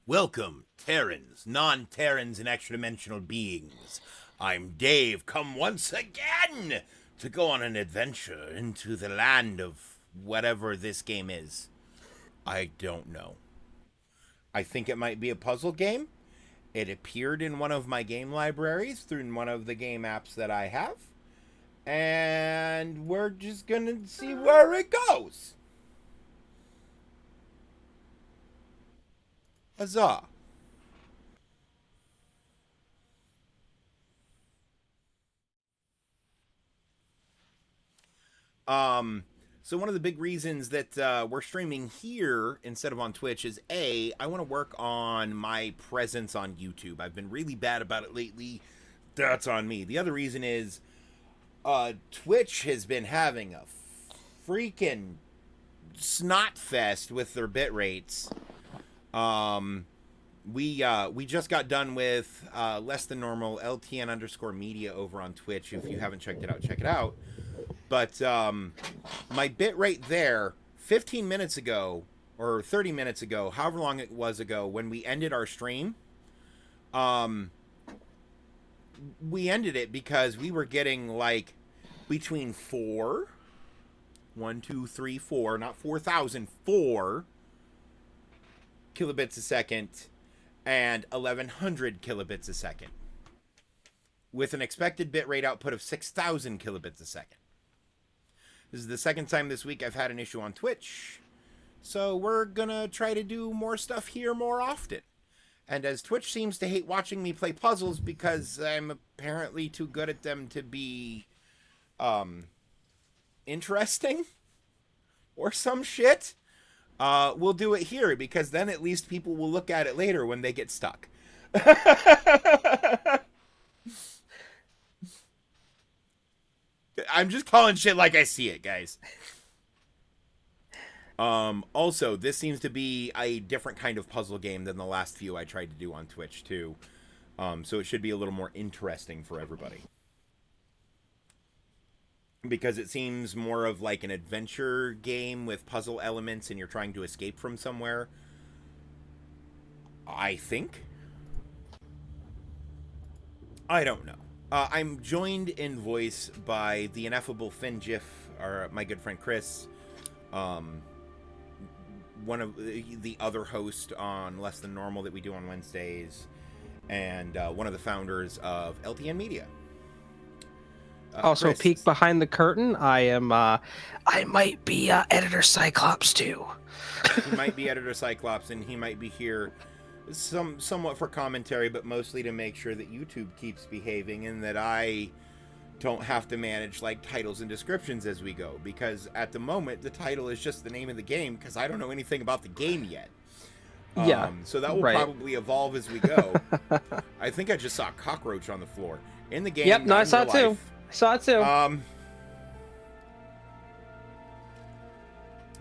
Welcome, Terrans, non-Terrans, and extra-dimensional beings. I'm Dave, come once again to go on an adventure into the land of whatever this game is. I don't know. I think it might be a puzzle game. It appeared in one of my game libraries through one of the game apps that I have. And we're just gonna see where it goes. Huzzah. So one of the big reasons that we're streaming here instead of on Twitch is I want to work on my presence on YouTube. I've been really bad about it lately. That's on me. The other reason is Twitch has been having a freaking snot fest with their bit rates. We just got done with less than normal LTN_media over on Twitch. If you haven't checked it out, check it out. But my bit rate there, 15 minutes ago or 30 minutes ago, however long it was ago, when we ended our stream, we ended it because we were getting like between 1, 2, 3, 4, not 4,004 kilobits a second and 1,100 kilobits a second, with an expected bitrate output of 6,000 kilobits a second. This is the second time this week I've had an issue on Twitch, so we're gonna try to do more stuff here more often. And as Twitch seems to hate watching me play puzzles because I'm apparently too good at them to be interesting or some shit, we'll do it here because then at least people will look at it later when they get stuck. I'm just calling shit like I see it, guys. Also, this seems to be a different kind of puzzle game than the last few I tried to do on Twitch, too. So it should be a little more interesting for everybody. Because it seems more of like an adventure game with puzzle elements and you're trying to escape from somewhere. I think. I don't know. I'm joined in voice by the ineffable Finjiff, or my good friend Chris, one of the other hosts on Less Than Normal that we do on Wednesdays, and one of the founders of LTN Media. Also, Chris, peek behind the curtain. I might be editor Cyclops too. He might be editor Cyclops, and he might be here somewhat for commentary, but mostly to make sure that YouTube keeps behaving and that I don't have to manage like titles and descriptions as we go, because at the moment the title is just the name of the game because I don't know anything about the game yet. Yeah, so that will probably evolve as we go. I think I just saw a cockroach on the floor in the game. Yep, no, I saw it too. I saw it too.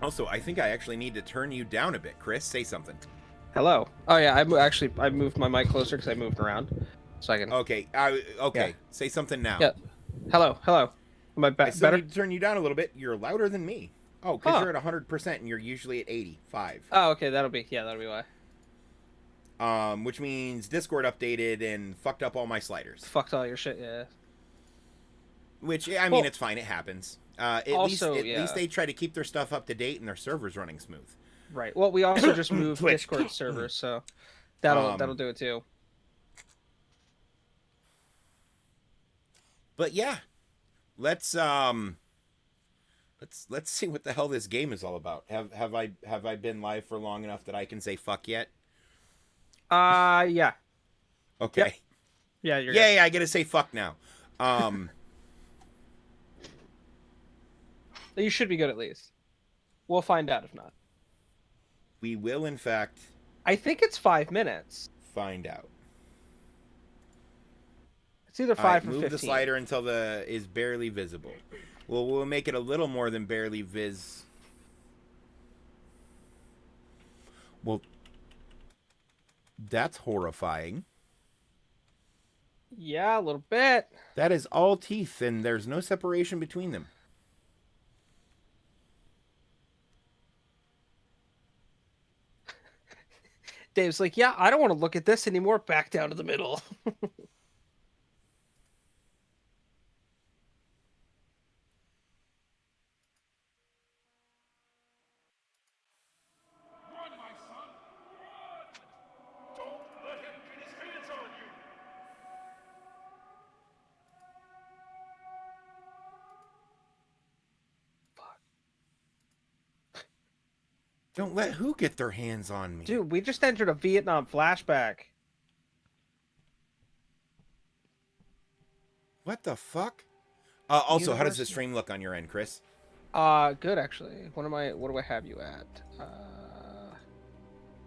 Also, I think I actually need to turn you down a bit. Chris, say something. Hello. Oh yeah, I moved my mic closer because I moved around, so I can. Okay. Okay. Yeah. Say something now. Yeah. Hello. Am I better? Need to turn you down a little bit. You're louder than me. Oh, because you're at 100% and you're usually at 85. Oh, okay. That'll be why. Which means Discord updated and fucked up all my sliders. Fucked all your shit. Yeah. Which I mean, it's fine. It happens. At least they try to keep their stuff up to date and their servers running smooth. Right. Well, we also just moved Discord servers, so that'll do it too. But yeah, let's see what the hell this game is all about. Have I been live for long enough that I can say fuck yet? Yeah. Okay. Yep. Yeah, you're good. I get to say fuck now. You should be good at least. We'll find out if not. We will, in fact. I think it's 5 minutes. Find out. It's either 5 or 15. Move the slider until the is barely visible. Well, we'll make it a little more than barely vis. Well, that's horrifying. Yeah, a little bit. That is all teeth, and there's no separation between them. Dave's like, yeah, I don't want to look at this anymore. Back down to the middle. Run, my son! Run! Don't let him get his hands on you! Don't let who get their hands on me? Dude, we just entered a Vietnam flashback. What the fuck? Also, how does the Universe- stream look on your end, Chris? Good actually. What do I have you at?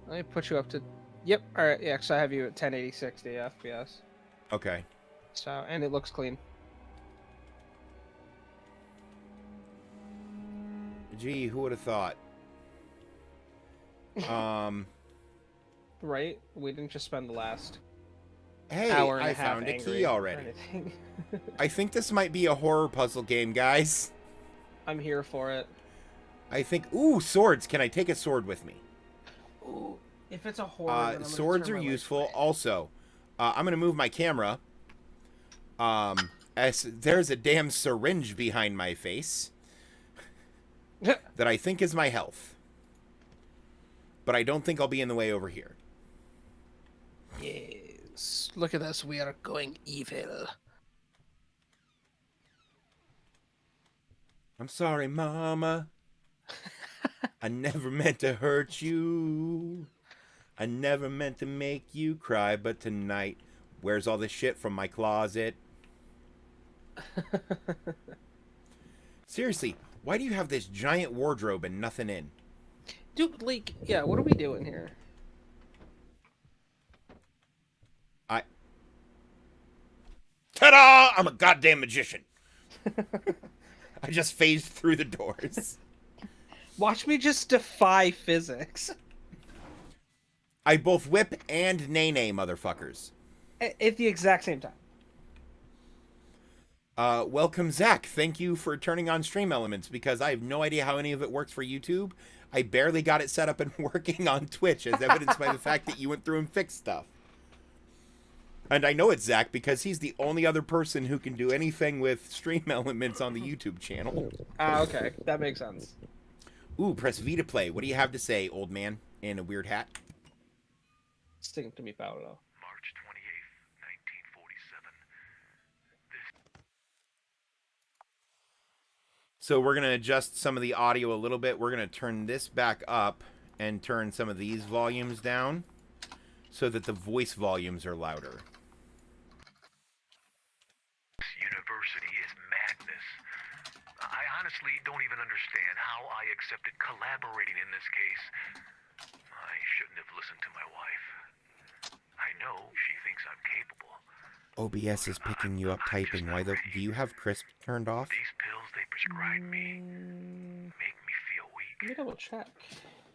Let me put you up to. Yep. All right. Yeah. So I have you at 1080 60 FPS. Okay. So and it looks clean. Gee, who would have thought? Right? We didn't just spend the last Hey, hour and I a half found a angry key or already. anything. I think this might be a horror puzzle game, guys. I'm here for it. I think. Ooh, swords. Can I take a sword with me? Ooh, if it's a horror, then I'm gonna Swords turn are my lights useful. away. Also, I'm gonna move my camera. As there's a damn syringe behind my face that I think is my health, but I don't think I'll be in the way over here. Yes. Look at us. We are going evil. I'm sorry, Mama. I never meant to hurt you. I never meant to make you cry, but tonight, where's all this shit from my closet? Seriously, why do you have this giant wardrobe and nothing in? Dude, like, yeah, what are we doing here? Ta-da! I'm a goddamn magician. I just phased through the doors. Watch me just defy physics. I both whip and nay-nay, motherfuckers. At the exact same time. Welcome, Zach. Thank you for turning on Stream Elements, because I have no idea how any of it works for YouTube. I barely got it set up and working on Twitch, as evidenced by the fact that you went through and fixed stuff. And I know it's Zach because he's the only other person who can do anything with Stream Elements on the YouTube channel. Ah, okay. That makes sense. Ooh, press V to play. What do you have to say, old man in a weird hat? Sing to me, Paolo. March 28th, 1947. So we're going to adjust some of the audio a little bit. We're going to turn this back up and turn some of these volumes down so that the voice volumes are louder. University is madness. I honestly don't even understand how I accepted collaborating in this case. I shouldn't have listened to my wife. I know she thinks I'm capable. OBS is picking you up typing. Do you have crisp turned off? These pills they prescribe me make me feel weak, Let me double check.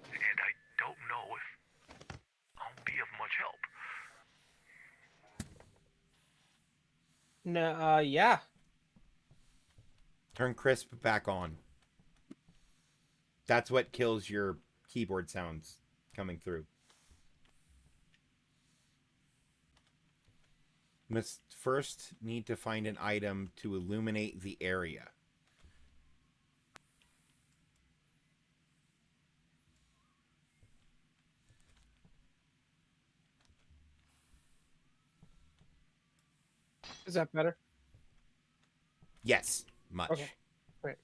and I don't know if I'll be of much help. No, yeah. Turn crisp back on. That's what kills your keyboard sounds coming through. Must first need to find an item to illuminate the area. Is that better? Yes, much. Okay. Great.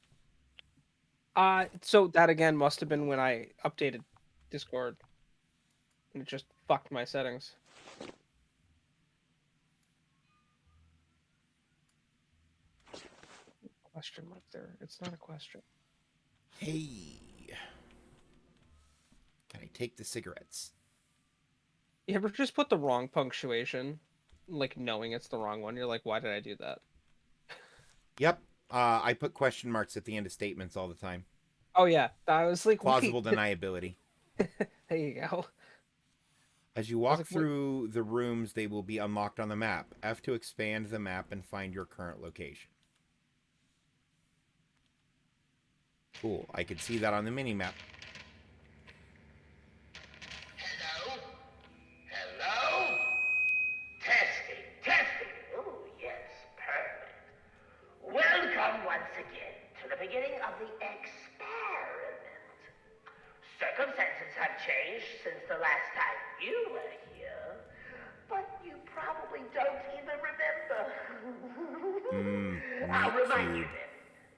So that again must have been when I updated Discord. And it just fucked my settings. Question mark there. It's not a question. Hey. Can I take the cigarettes? You ever just put the wrong punctuation? Like knowing it's the wrong one. You're like, why did I do that? Yep. I put question marks at the end of statements all the time. Oh yeah. I was like, Plausible wait. deniability. There you go. As you walk like, wait. through the rooms, they will be unlocked on the map. F to expand the map and find your current location. Cool. I could see that on the mini-map. Hello? circumstances have changed since the last time you were here, but you probably don't even remember. I'll remind you then,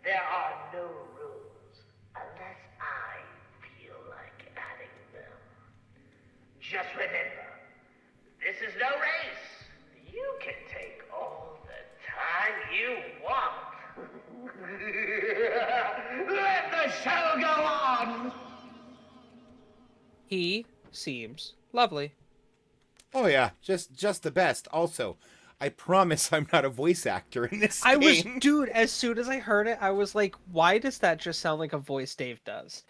there are no rules unless I feel like adding them. Just remember, this is no race. You can take all the time you want. Let the show go on! He seems lovely. Oh yeah, just the best. Also, I promise I'm not a voice actor in this I was, game. dude, as soon as I heard it, I was like, why does that just sound like a voice Dave does?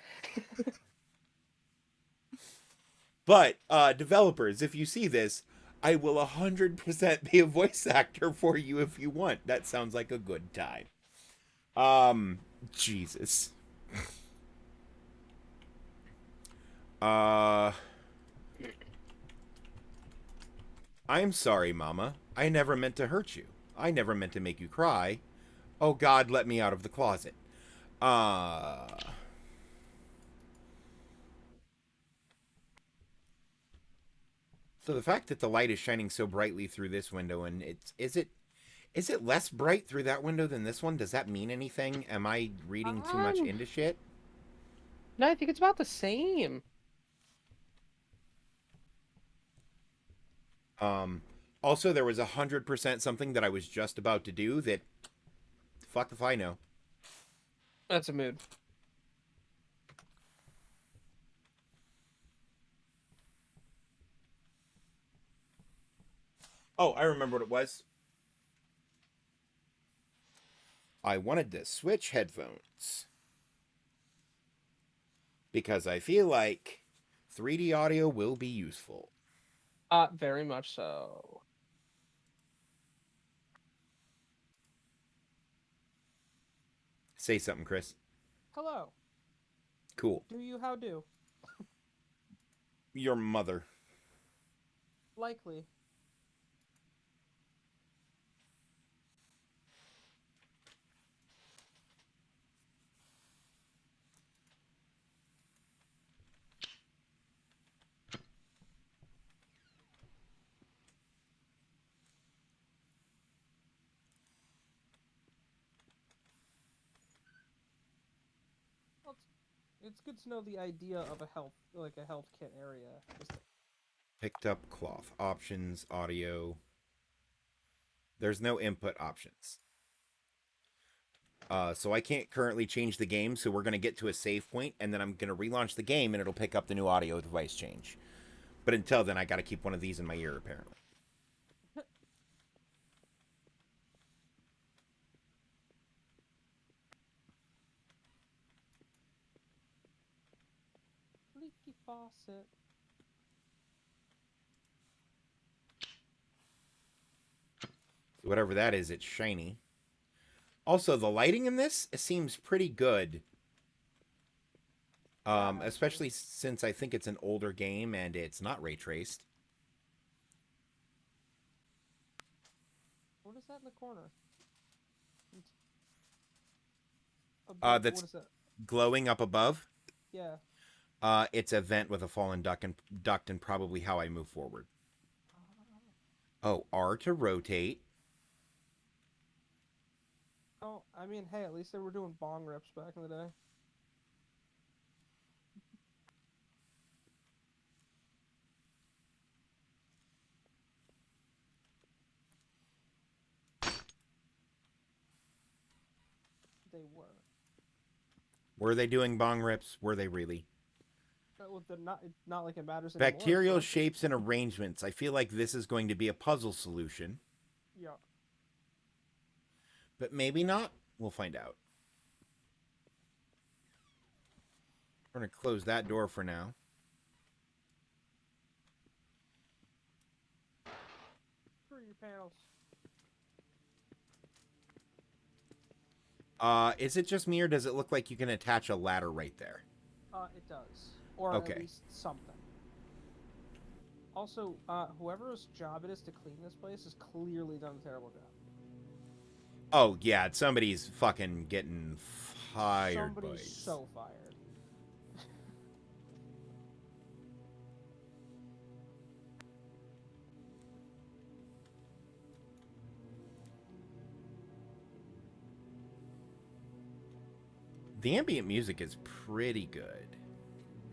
But developers, if you see this, I will 100% be a voice actor for you if you want. That sounds like a good time. Jesus. I'm sorry, Mama. I never meant to hurt you. I never meant to make you cry. Oh God, let me out of the closet. So the fact that the light is shining so brightly through this window, and is it less bright through that window than this one? Does that mean anything? Am I reading too much into shit? No, I think it's about the same. Also, there was 100% something that I was just about to do that, fuck if I know. That's a mood. Oh, I remember what it was. I wanted to switch headphones. Because I feel like 3D audio will be useful. Very much so. Say something, Chris. Hello. Cool. Do you how do? Your mother. Likely. It's good to know the idea of a health kit area. Picked up cloth. Options, audio. There's no input options. So I can't currently change the game, so we're going to get to a save point, and then I'm going to relaunch the game, and it'll pick up the new audio device change. But until then, I got to keep one of these in my ear, apparently. Leaky faucet. Whatever that is, it's shiny. Also, the lighting in this seems pretty good. Especially since I think it's an older game and it's not ray traced. What is that in the corner? That's what is that? glowing up above. Yeah. It's a vent with a fallen duct and probably how I move forward. Oh, R to rotate. Oh, I mean, hey, at least they were doing bong rips back in the day. They were. Were they doing bong rips? Were they really? Well, they're not like it matters anymore. Bacterial but... shapes and arrangements. I feel like this is going to be a puzzle solution. Yeah. But maybe not. We'll find out. We're going to close that door for now. Screw your panels. Is it just me or does it look like you can attach a ladder right there? It does. Or Okay. at least something. Also, whoever's job it is to clean this place has clearly done a terrible job. Oh, yeah, somebody's fucking getting fired, Somebody's boys. so fired. The ambient music is pretty good.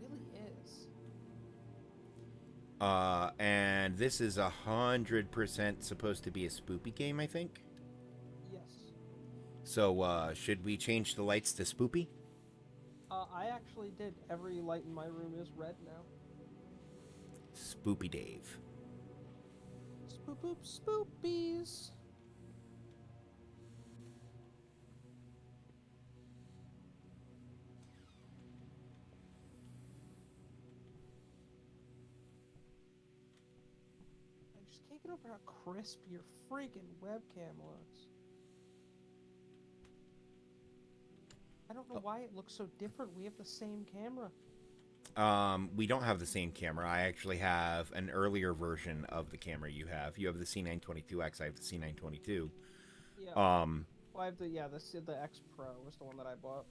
It really is. And this is 100% supposed to be a spoopy game, I think. Yes. So, should we change the lights to spoopy? I actually did. Every light in my room is red now. Spoopy Dave. Spoop boop spoopies. I just can't get over how crisp your freaking webcam looks. I don't know why it looks so different. We have the same camera. We don't have the same camera. I actually have an earlier version of the camera you have. You have the C922X, I have the C922. Yeah. Um, Well, I have the X Pro was the one that I bought.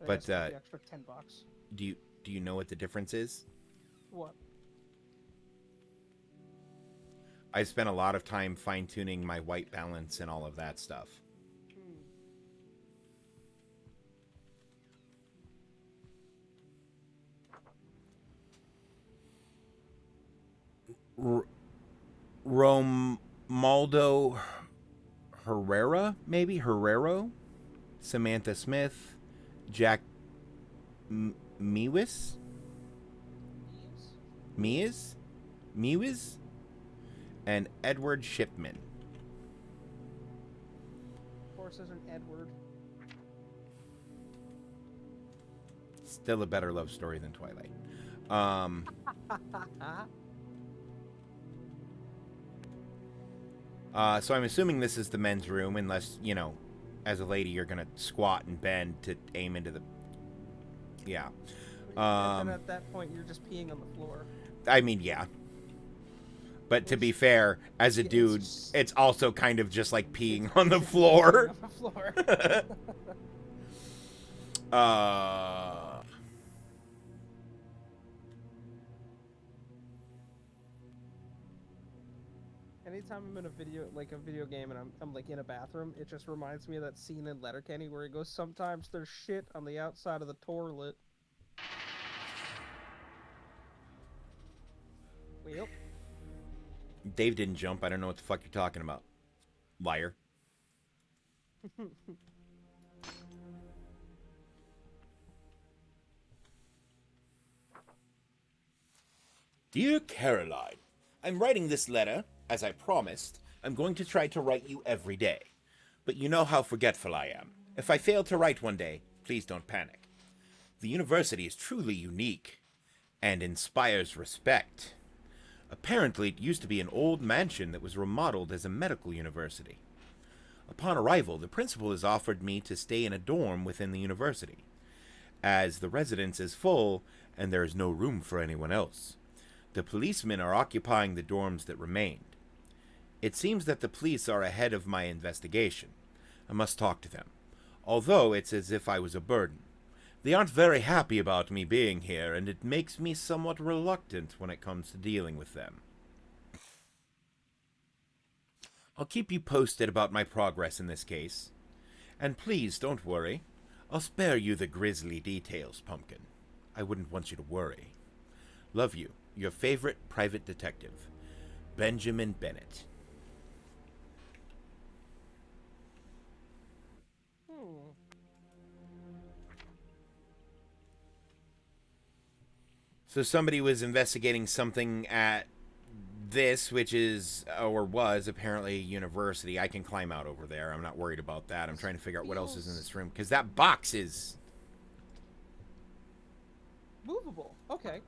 I But, guess for the extra $10. do you know what the difference is? What? I spent a lot of time fine-tuning my white balance and all of that stuff. Romaldo Herrera, maybe? Herrero? Samantha Smith? Jack Mewis? Mewis? And Edward Shipman. Of course, there's an Edward. Still a better love story than Twilight. So I'm assuming this is the men's room, unless, you know, as a lady, you're going to squat and bend to aim into the... Yeah. And then at that point, you're just peeing on the floor. I mean, yeah. But to be fair, as a dude, it's also kind of just like peeing on the floor. On the floor. Anytime I'm in a video game, and I'm like in a bathroom, it just reminds me of that scene in Letterkenny where he goes, "Sometimes there's shit on the outside of the toilet." Well. Dave didn't jump. I don't know what the fuck you're talking about. Liar. Dear Caroline, I'm writing this letter, as I promised. I'm going to try to write you every day. But you know how forgetful I am. If I fail to write one day, please don't panic. The university is truly unique and inspires respect. Apparently, it used to be an old mansion that was remodeled as a medical university. Upon arrival, the principal has offered me to stay in a dorm within the university, as the residence is full and there is no room for anyone else. The policemen are occupying the dorms that remained. It seems that the police are ahead of my investigation. I must talk to them, although it's as if I was a burden. They aren't very happy about me being here, and it makes me somewhat reluctant when it comes to dealing with them. I'll keep you posted about my progress in this case. And please, don't worry. I'll spare you the grisly details, Pumpkin. I wouldn't want you to worry. Love you, your favorite private detective, Benjamin Bennett. So somebody was investigating something at this, which is, or was, apparently a university. I can climb out over there. I'm not worried about that. I'm trying to figure out what else is in this room, because that box is... movable. Okay.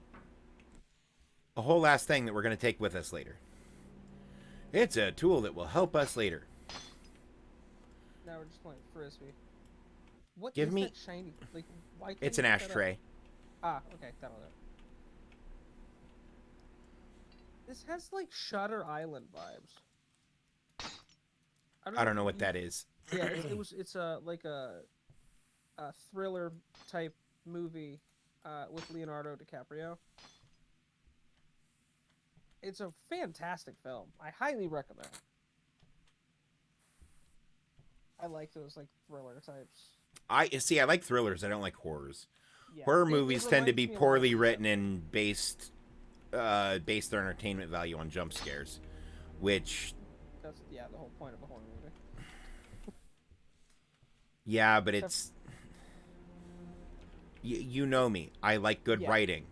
a whole last thing that we're going to take with us later. It's a tool that will help us later. Now we're just playing Frisbee. What Give is me... that shiny? Like, why can't It's you an pick that up? ashtray. Ah, okay, that'll do. This has like Shutter Island vibes. I don't know what that is. Yeah, it's a like a thriller type movie with Leonardo DiCaprio. It's a fantastic film. I highly recommend. I like those like thriller types. I see. I like thrillers. I don't like horrors. Yeah, Horror it movies tend to reminds be me a lot poorly of- written and based their entertainment value on jump scares, which That's the whole point of a horror movie. yeah, but it's you know me. I like good Yeah. writing.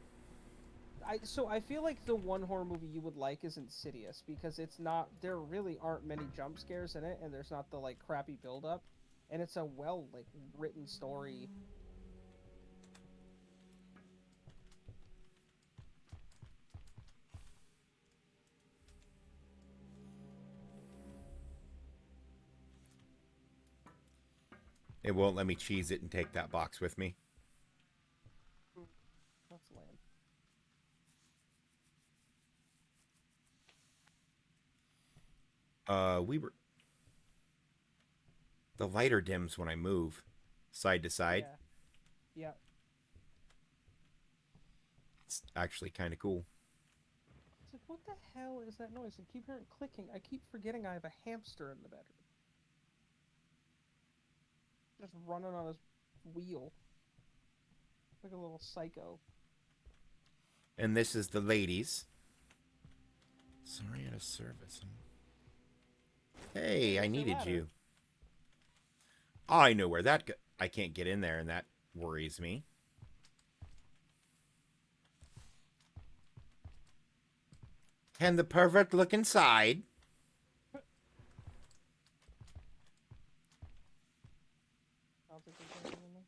So I feel like the one horror movie you would like is Insidious because it's not there really aren't many jump scares in it and there's not the like crappy build up and it's a well like written story. It won't let me cheese it and take that box with me. That's lame. We were the lighter dims when I move side to side. Yeah. It's actually kind of cool. It's like what the hell is that noise? I keep hearing clicking. I keep forgetting I have a hamster in the bedroom. Just running on his wheel. Like a little psycho. And this is the ladies. Sorry, out of service. Hey, I Where's the needed ladder? you. I know where that I can't get in there, and that worries me. Can the pervert look inside? I don't think there's anything in there.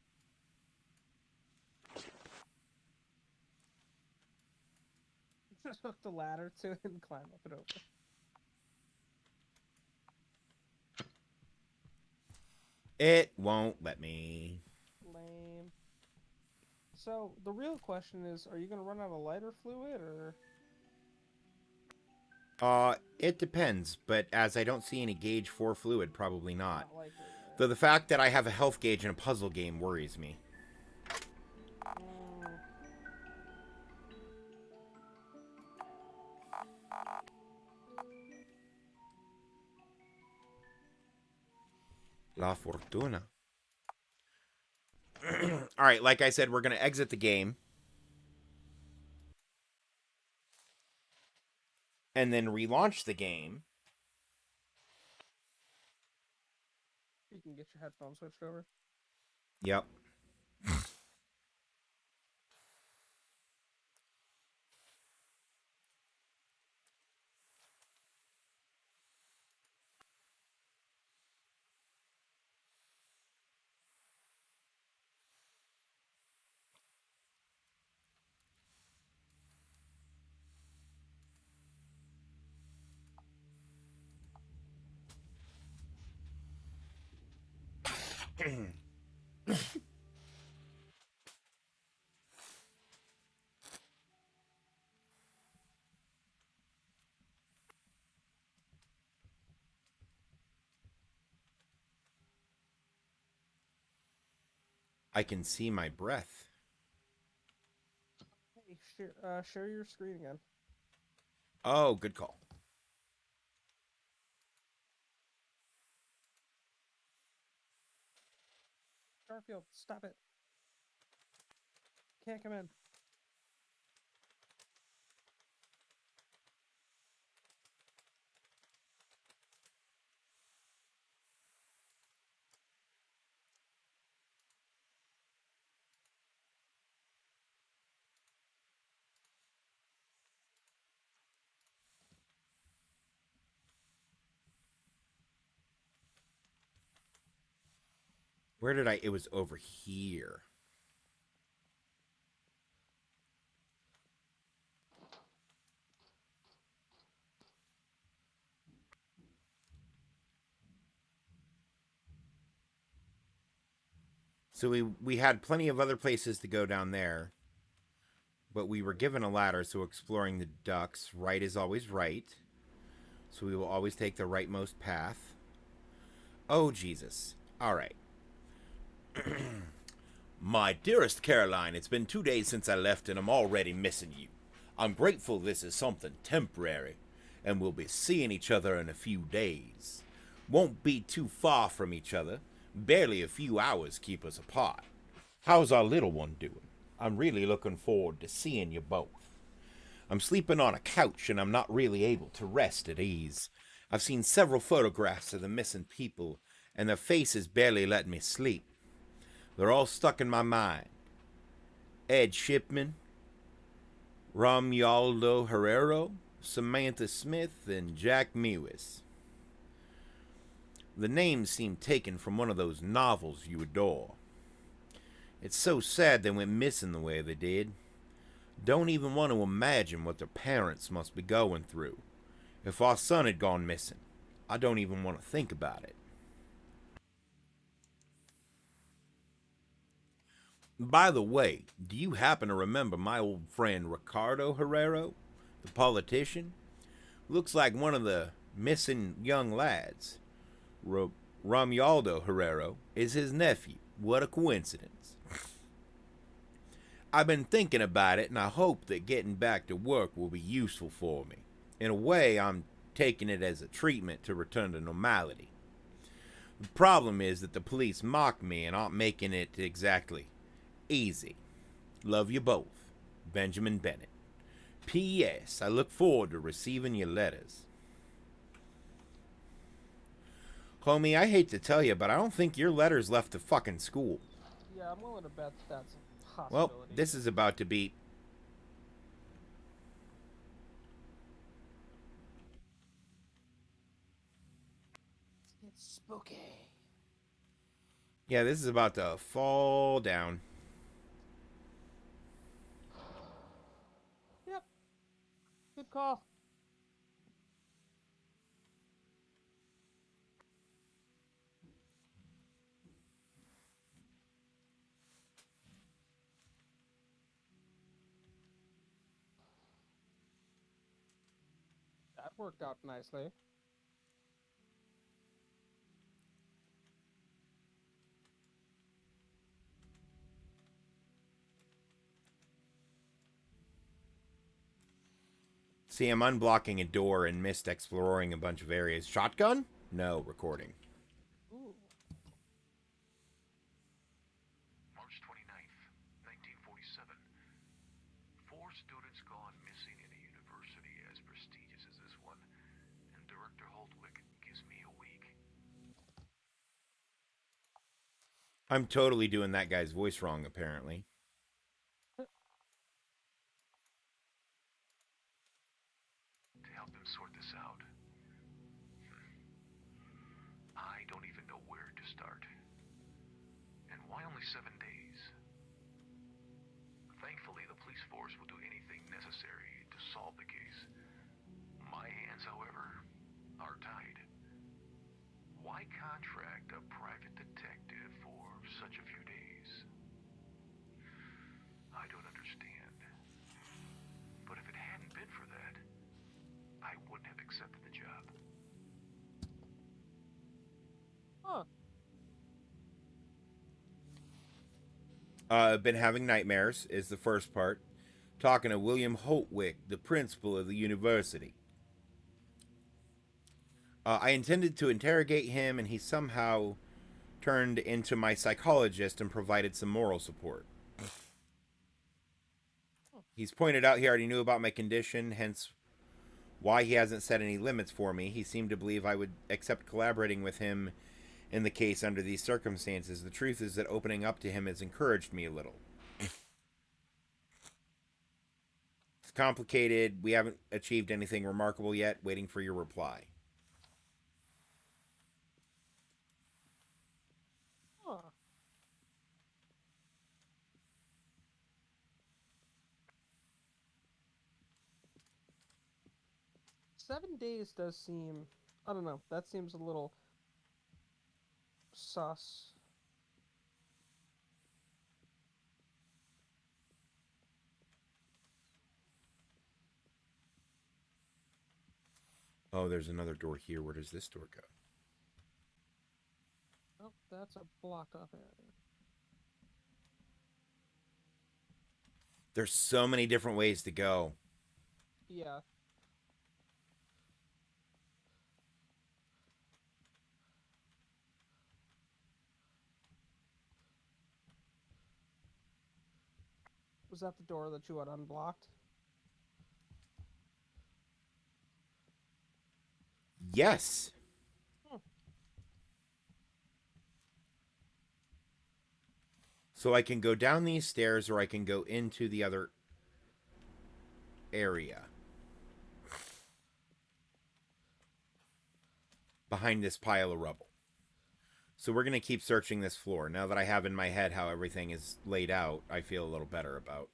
Just hook the ladder to it and climb up and over. It won't let me. Lame. So the real question is, are you gonna run out of lighter fluid or? It depends, but as I don't see any gauge for fluid, probably not. Not likely, right? Though the fact that I have a health gauge in a puzzle game worries me. Mm, La Fortuna. Alright, like I said, we're going to exit the game. And then relaunch the game. you can get your headphones switched over. Yep. I can see my breath. Hey, share your screen again. Oh, good call. Garfield, stop it. Can't come in. Where did I? It was over here. So we had plenty of other places to go down there. But we were given a ladder, so exploring the ducks, right is always right. So we will always take the rightmost path. Oh, Jesus. All right. My dearest Caroline, it's been 2 days since I left and I'm already missing you. I'm grateful this is something temporary and we'll be seeing each other in a few days. Won't be too far from each other. Barely a few hours keep us apart. How's our little one doing? I'm really looking forward to seeing you both. I'm sleeping on a couch and I'm not really able to rest at ease. I've seen several photographs of the missing people, and their faces barely let me sleep. They're all stuck in my mind. Ed Shipman, Romualdo Herrero, Samantha Smith, and Jack Mewis. The names seem taken from one of those novels you adore. It's so sad they went missing the way they did. Don't even want to imagine what their parents must be going through. If our son had gone missing, I don't even want to think about it. By the way, do you happen to remember my old friend Ricardo Herrero, the politician? Looks like one of the missing young lads. Romualdo Herrero is his nephew. What a coincidence. I've been thinking about it, and I hope that getting back to work will be useful for me. In a way, I'm taking it as a treatment to return to normality. The problem is that the police mock me and aren't making it exactly easy. Love you both. Benjamin Bennett. P.S. I look forward to receiving your letters. Homie, I hate to tell you, but I don't think your letters left the fucking school. Yeah, I'm willing to bet that's a possibility. Well, this is about to be... It's spooky. Yeah, this is about to fall down. Yep. Good call. That worked out nicely. See, I'm unblocking a door and missed exploring a bunch of areas. Shotgun? No, recording. Ooh. March 29th, 1947. 4 students gone missing in a university as prestigious as this one, and Director Holdwick gives me a week. I'm totally doing that guy's voice wrong, apparently. To help him sort this out. I don't even know where to start. And why only 7 days? Thankfully, the police force will do anything necessary to solve the case. My hands, however, are tied. Why contract a private detective for such a few days? I don't understand. But if it hadn't been for that, I wouldn't have accepted the job. Huh. I've been having nightmares, is the first part. Talking to William Holtwick, the principal of the university. I intended to interrogate him, and he somehow turned into my psychologist and provided some moral support. He's pointed out he already knew about my condition, hence why he hasn't set any limits for me. He seemed to believe I would accept collaborating with him in the case under these circumstances. The truth is that opening up to him has encouraged me a little. It's complicated. We haven't achieved anything remarkable yet. Waiting for your reply. Huh. Seven days does seem... I don't know. That seems a little... sus. Oh, there's another door here. Where does this door go? Oh, that's a blocked off area. There's so many different ways to go. Yeah. Was that the door that you had unblocked? Yes. So I can go down these stairs or I can go into the other area. Behind this pile of rubble. So we're going to keep searching this floor. Now that I have in my head how everything is laid out, I feel a little better about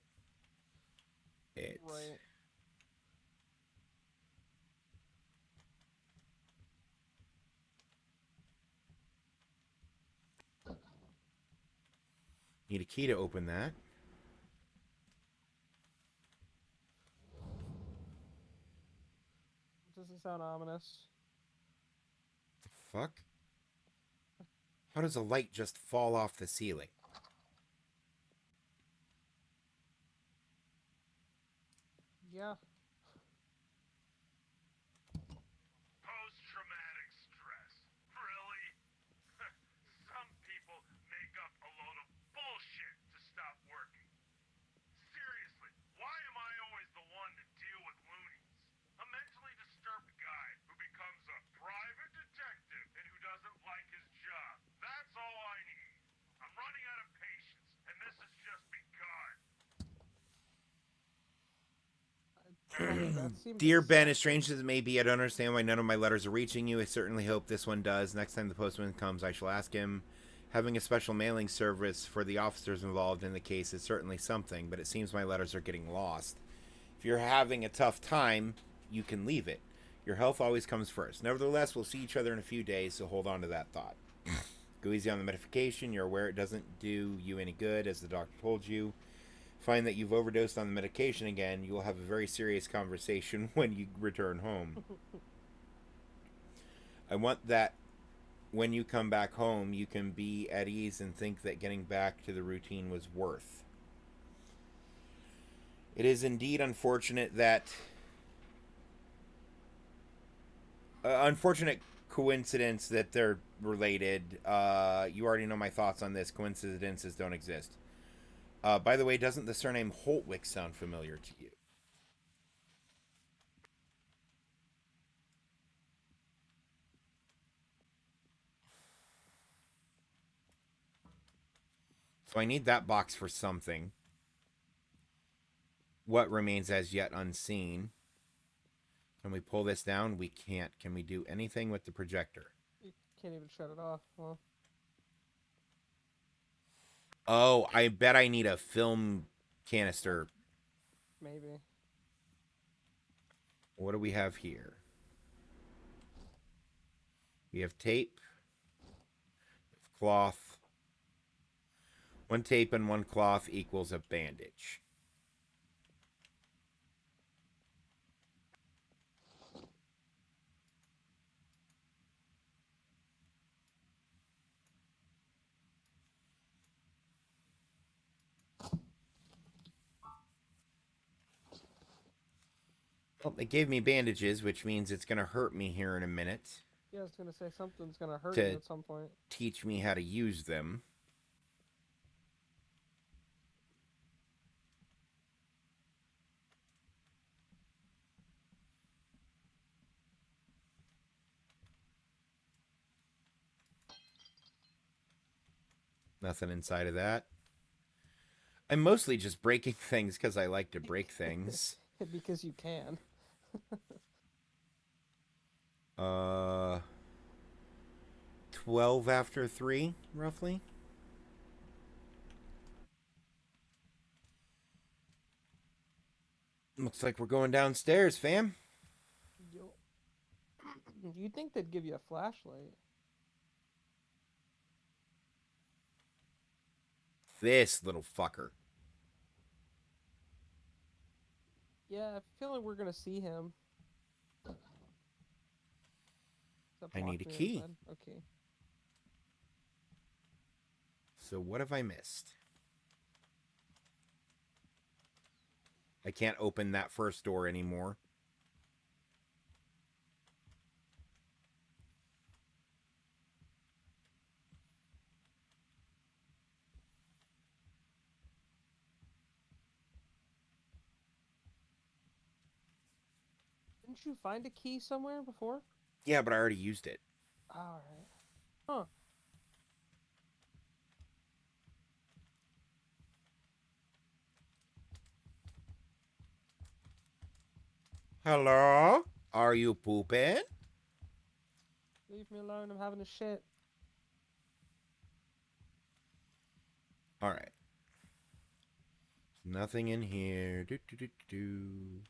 it. Right. Need a key to open that. Doesn't sound ominous. The fuck? How does a light just fall off the ceiling? Yeah. Post-traumatic stress. Really? Some people make up a load of bullshit to stop working. Seriously, why am I always the one to deal with loonies? A mentally disturbed guy who becomes a private detective and who doesn't like his job. That's all I need. I'm running out of patience, and this has just begun. That seems Dear Ben, as excessive. strange as it may be, I don't understand why none of my letters are reaching you. I certainly hope this one does. Next time the postman comes, I shall ask him. Having a special mailing service for the officers involved in the case is certainly something, but it seems my letters are getting lost. If you're having a tough time, you can leave it. Your health always comes first. Nevertheless, we'll see each other in a few days, so hold on to that thought. Go easy on the medication. You're aware it doesn't do you any good, as the doctor told you. Find that you've overdosed on the medication again, you will have a very serious conversation when you return home. I want that when you come back home, you can be at ease and think that getting back to the routine was worth. It is indeed unfortunate that... unfortunate coincidence that they're related. You already know my thoughts on this. Coincidences don't exist. By the way, doesn't the surname Holtwick sound familiar to you? So I need that box for something. What remains as yet unseen? Can we pull this down? We can't. Can we do anything with the projector? You can't even shut it off. Well, Oh, I bet I need a film canister. maybe. What do we have here? We have tape. Cloth. One tape and one cloth equals a bandage. Well, they gave me bandages, which means it's going to hurt me here in a minute. Yeah, I was gonna say something's gonna hurt To- you at some point. Teach me how to use them. Nothing inside of that. I'm mostly just breaking things because I like to break things. Because you can. 12 after 3, roughly. Looks like we're going downstairs, fam. You'd think they'd give you a flashlight. This little fucker. Yeah, I feel like we're gonna see him. Is that I need a blocked key. inside? Okay. So what have I missed? I can't open that first door anymore. Didn't you find a key somewhere before? Yeah, but I already used it. Alright. Huh. Hello? Are you pooping? Leave me alone, I'm having a shit. Alright. Nothing in here. Do, do, do, do.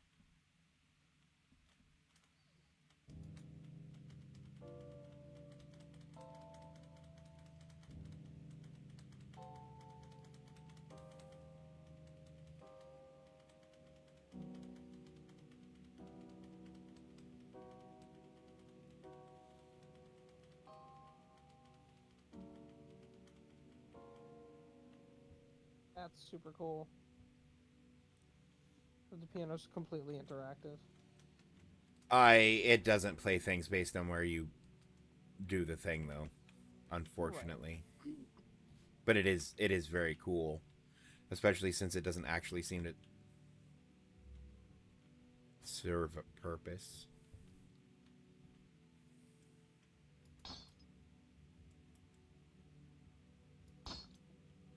That's super cool. The piano's completely interactive. It doesn't play things based on where you do the thing though, unfortunately. Right. But it is very cool, especially since it doesn't actually seem to serve a purpose.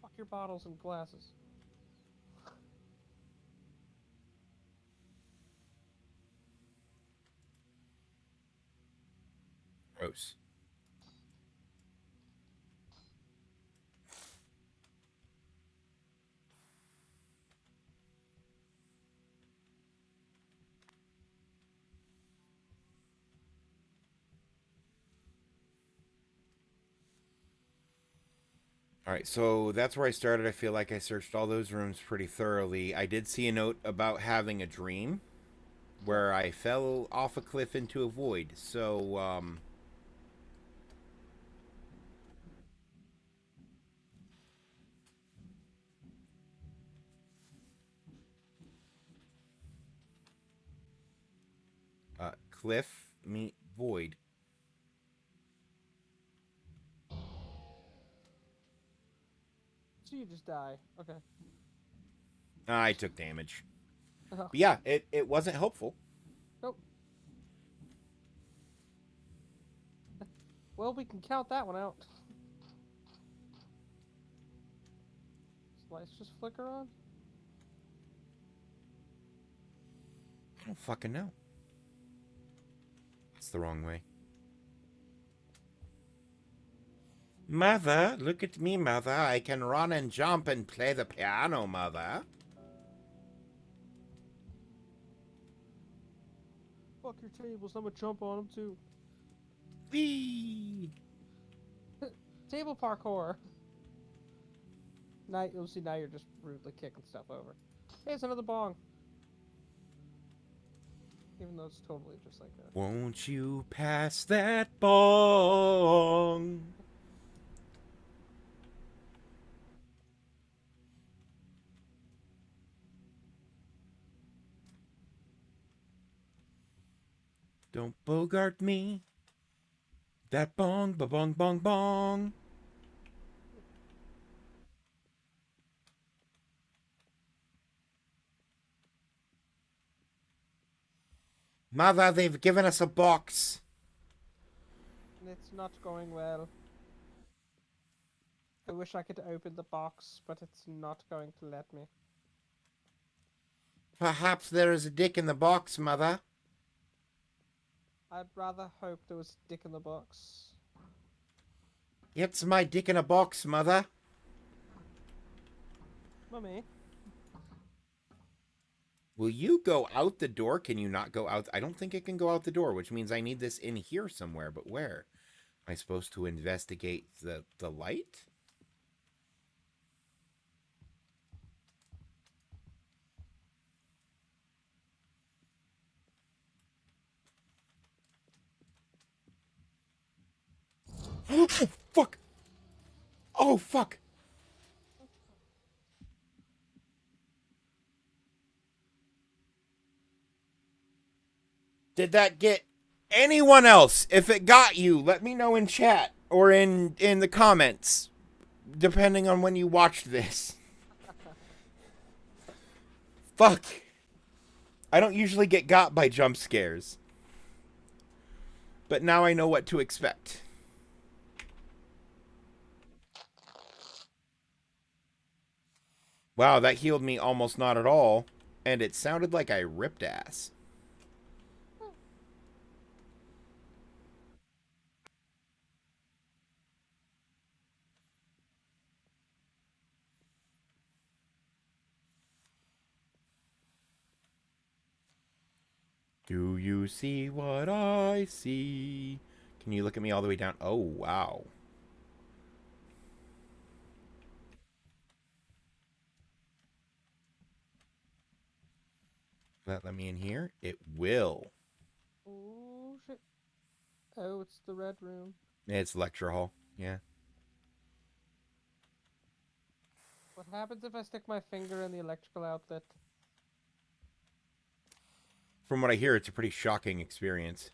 Fuck your bottles and glasses. Gross. Alright, so that's where I started. I feel like I searched all those rooms pretty thoroughly. I did see a note about having a dream where I fell off a cliff into a void. So, cliff meet void. So you just die. Okay. I took damage. But yeah, it wasn't helpful. Nope. Well, we can count that one out. Lights just flicker on? I don't fucking know. That's the wrong way. Mother, look at me, Mother. I can run and jump and play the piano, Mother. Fuck your tables, I'm gonna jump on them too. Whee! Table parkour! Now, you'll see, now you're just rudely kicking stuff over. Hey, it's another bong! Even though it's totally just like a... Won't you pass that bong? Don't bogart me. That bong, ba-bong, bong, bong. Mother, they've given us a box. It's not going well. I wish I could open the box, but it's not going to let me. Perhaps there is a dick in the box, Mother. I'd rather hope there was a dick in the box. It's my dick in a box, Mother. Mummy? Will you go out the door? Can you not go out? I don't think it can go out the door, which means I need this in here somewhere. But where? Am I supposed to investigate the light? Oh, fuck! Oh, fuck! Did that get anyone else? If it got you, let me know in chat or in the comments, depending on when you watched this. Fuck. I don't usually get got by jump scares. But now I know what to expect. Wow, that healed me almost not at all. And it sounded like I ripped ass. Do you see what I see? Can you look at me all the way down? Oh, wow. That let me in here? It will. Oh shit. Oh, it's the red room. It's lecture hall. Yeah. What happens if I stick my finger in the electrical outlet? From what I hear, it's a pretty shocking experience.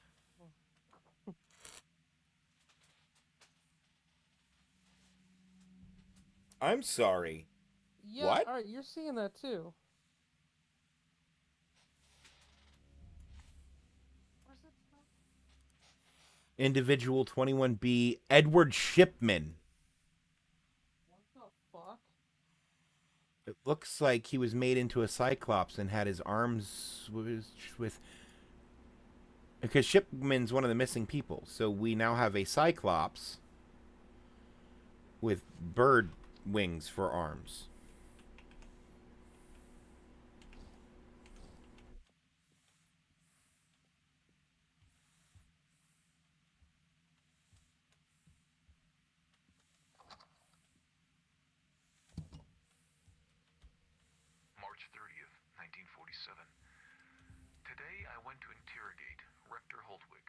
I'm sorry. Yeah, What? alright, you're seeing that too. Where's it from? Individual 21B, Edward Shipman. What the fuck? It looks like he was made into a Cyclops and had his arms with... Because Shipman's one of the missing people. So we now have a Cyclops with bird wings for arms. March 30th, 1947. Today I went to interrogate Rector Holtwick.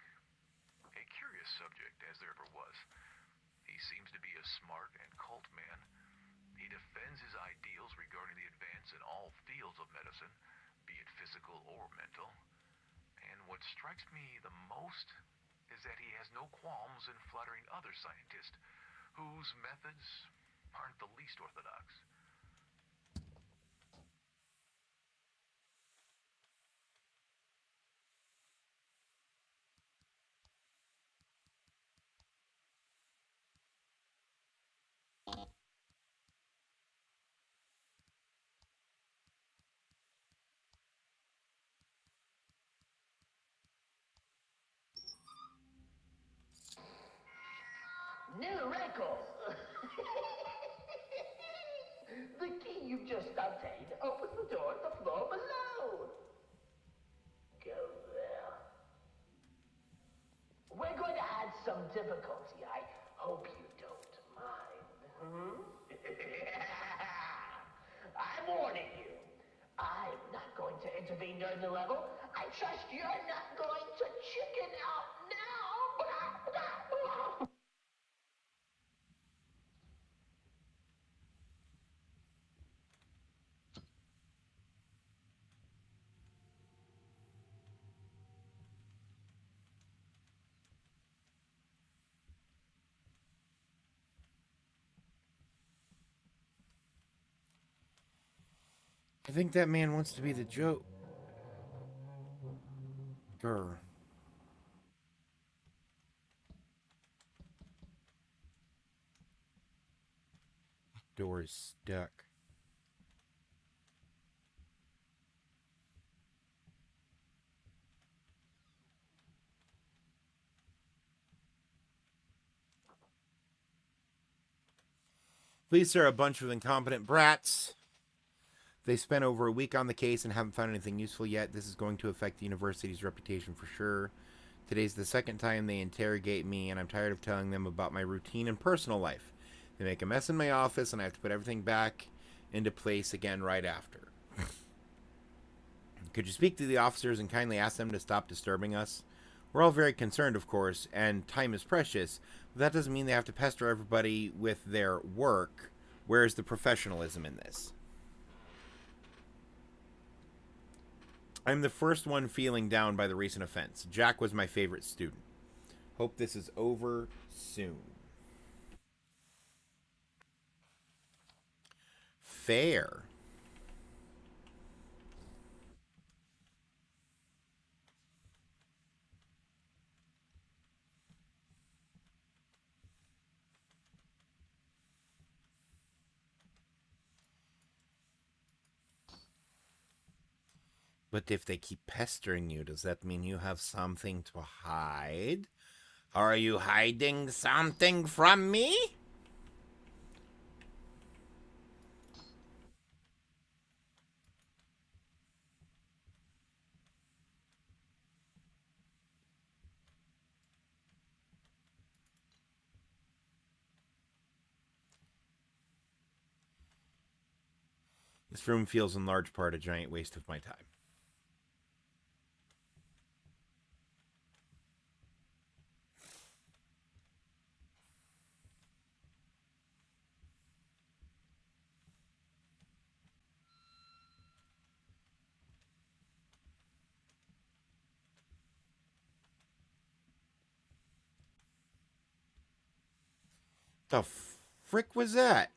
A curious subject as there ever was. He seems to be a smart and cult man. He defends his ideals regarding the advance in all fields of medicine, be it physical or mental. And what strikes me the most is that he has no qualms in flattering other scientists whose methods aren't the least orthodox. New wrinkle. The key you've just obtained opens the door at the floor below. Go there. We're going to add some difficulty. I hope you don't mind. I'm warning you. I'm not going to intervene during the level. I trust you're not going to chicken out now. Blah, blah, blah. I think that man wants to be the joke. Grr. Door is stuck. Police are a bunch of incompetent brats. They spent over a week on the case and haven't found anything useful yet. This is going to affect the university's reputation for sure. Today's the second time they interrogate me, and I'm tired of telling them about my routine and personal life. They make a mess in my office, and I have to put everything back into place again right after. Could you speak to the officers and kindly ask them to stop disturbing us? We're all very concerned, of course, and time is precious, but that doesn't mean they have to pester everybody with their work. Where's the professionalism in this? I'm the first one feeling down by the recent offense. Jack was my favorite student. Hope this is over soon. Fair. But if they keep pestering you, does that mean you have something to hide? Are you hiding something from me? This room feels in large part a giant waste of my time. The frick was that?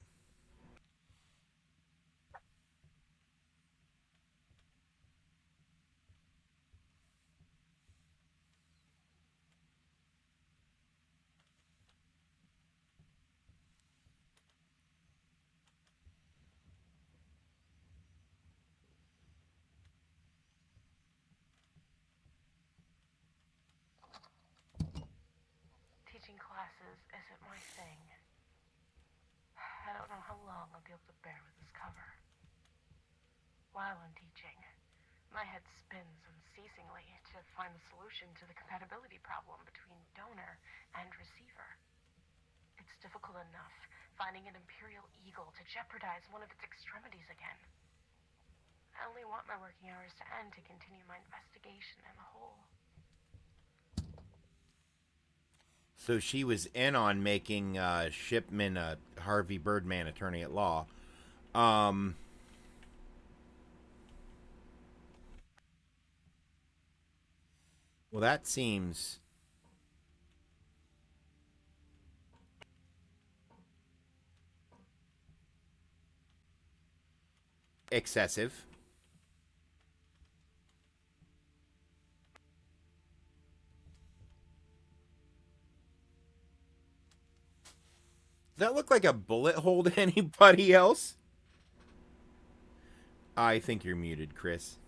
Teaching classes isn't my thing. I don't know how long I'll be able to bear with this cover. While I'm teaching, my head spins unceasingly to find the solution to the compatibility problem between donor and receiver. It's difficult enough finding an Imperial Eagle to jeopardize one of its extremities again. I only want my working hours to end to continue my investigation in the hole. So she was in on making Shipman a Harvey Birdman attorney at law. Well, that seems excessive. Does that look like a bullet hole to anybody else? I think you're muted, Chris.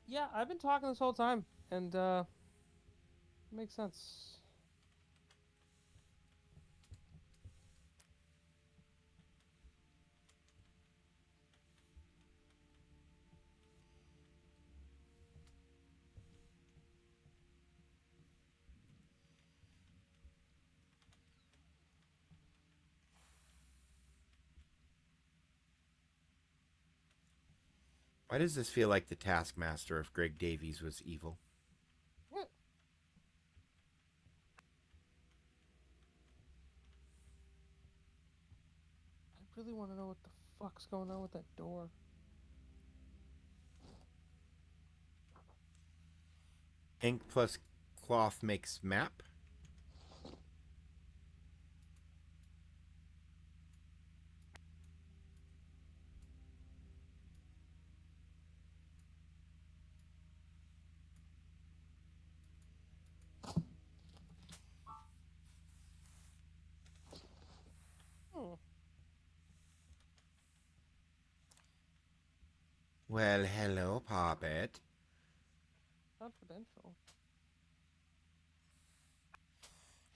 Yeah, I've been talking this whole time, and makes sense. Why does this feel like the Taskmaster if Greg Davies was evil? What? I really want to know what the fuck's going on with that door. Ink plus cloth makes map? Hmm. Well, hello, Poppet. Confidential.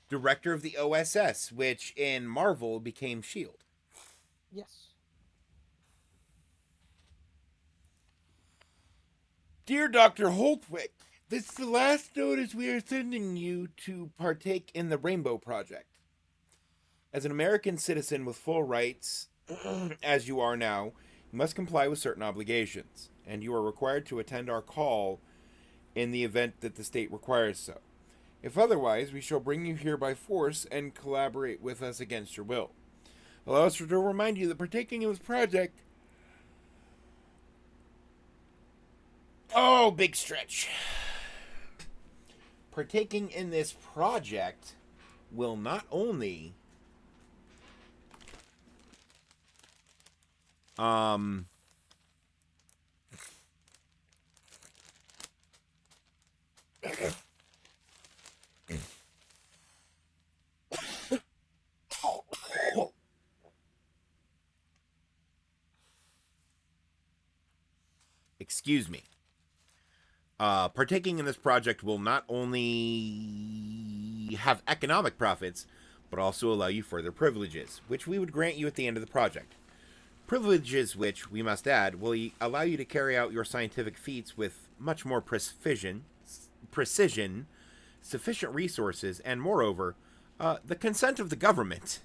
Director of the OSS, which in Marvel became S.H.I.E.L.D. Yes. Dear Dr. Holtwick, this is the last notice we are sending you to partake in the Rainbow Project. As an American citizen with full rights, as you are now, you must comply with certain obligations, and you are required to attend our call in the event that the state requires so. If otherwise, we shall bring you here by force and collaborate with us against your will. Allow us to remind you that partaking in this project... Oh, big stretch. Partaking in this project will not only Excuse me. Partaking in this project will not only have economic profits, but also allow you further privileges, which we would grant you at the end of the project. Privileges which, we must add, will allow you to carry out your scientific feats with much more precision, sufficient resources, and moreover, the consent of the government.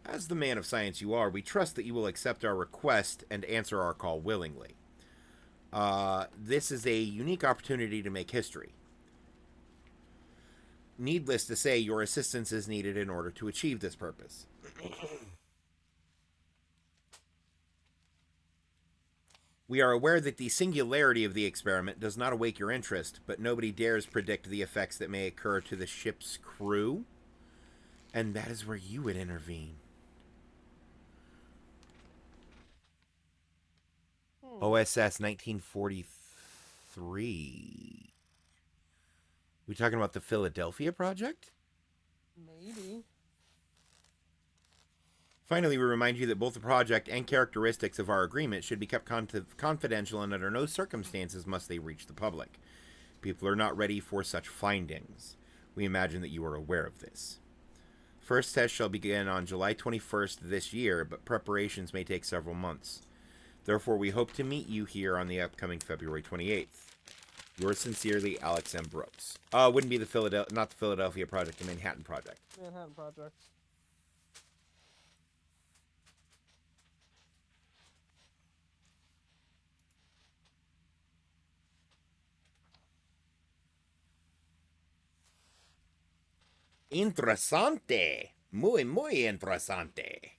As the man of science you are, we trust that you will accept our request and answer our call willingly. This is a unique opportunity to make history. Needless to say, your assistance is needed in order to achieve this purpose. We are aware that the singularity of the experiment does not awake your interest, but nobody dares predict the effects that may occur to the ship's crew, and that is where you would intervene. OSS 1943. We talking about the Philadelphia Project? Maybe. Finally, we remind you that both the project and characteristics of our agreement should be kept confidential, and under no circumstances must they reach the public. People are not ready for such findings. We imagine that you are aware of this. First test shall begin on July 21st this year, but preparations may take several months. Therefore, we hope to meet you here on the upcoming February 28th. Yours sincerely, Alex M. Brooks. Wouldn't be not the Philadelphia Project, the Manhattan Project. Manhattan Project. Interesante. Muy, muy interesante.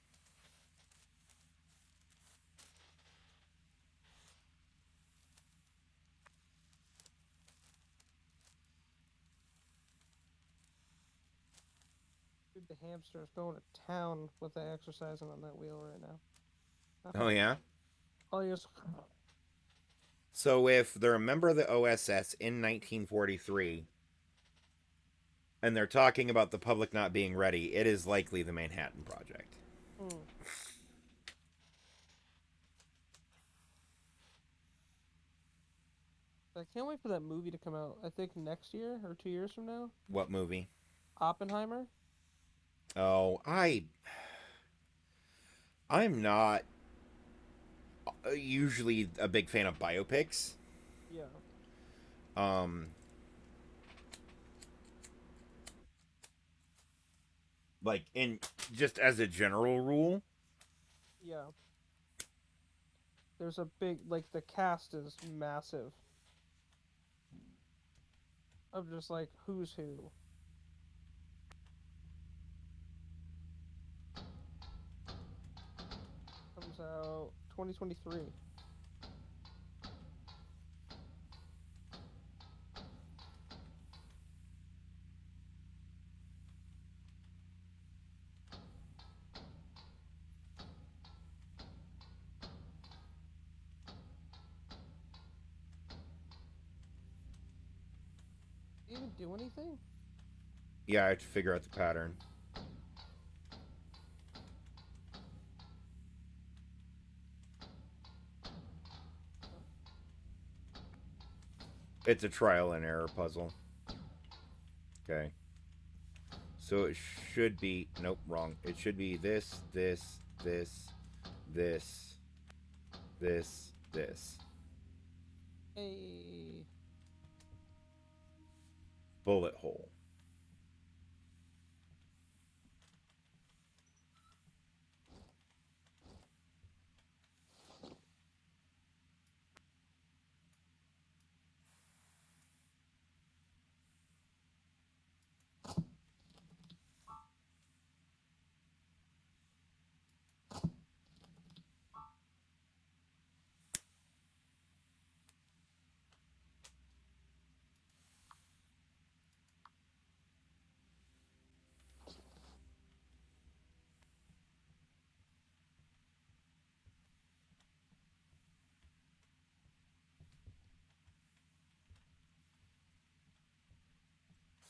Dude, the hamster is going to town with the exercising on that wheel right now. Oh, yeah? Oh, yes. So if they're a member of the OSS in 1943, and they're talking about the public not being ready, it is likely the Manhattan Project. I can't wait for that movie to come out. I think next year or 2 years from now. What movie? Oppenheimer. Oh, I'm not usually a big fan of biopics. Yeah. Like, in just as a general rule. Yeah. There's a big, like, the cast is massive. Of just, like, who's who. Comes out 2023. Even do anything? Yeah, I have to figure out the pattern. It's a trial and error puzzle. Okay. So it should be... Nope, wrong. It should be this, this, this, this, this. Hey. Bullet hole.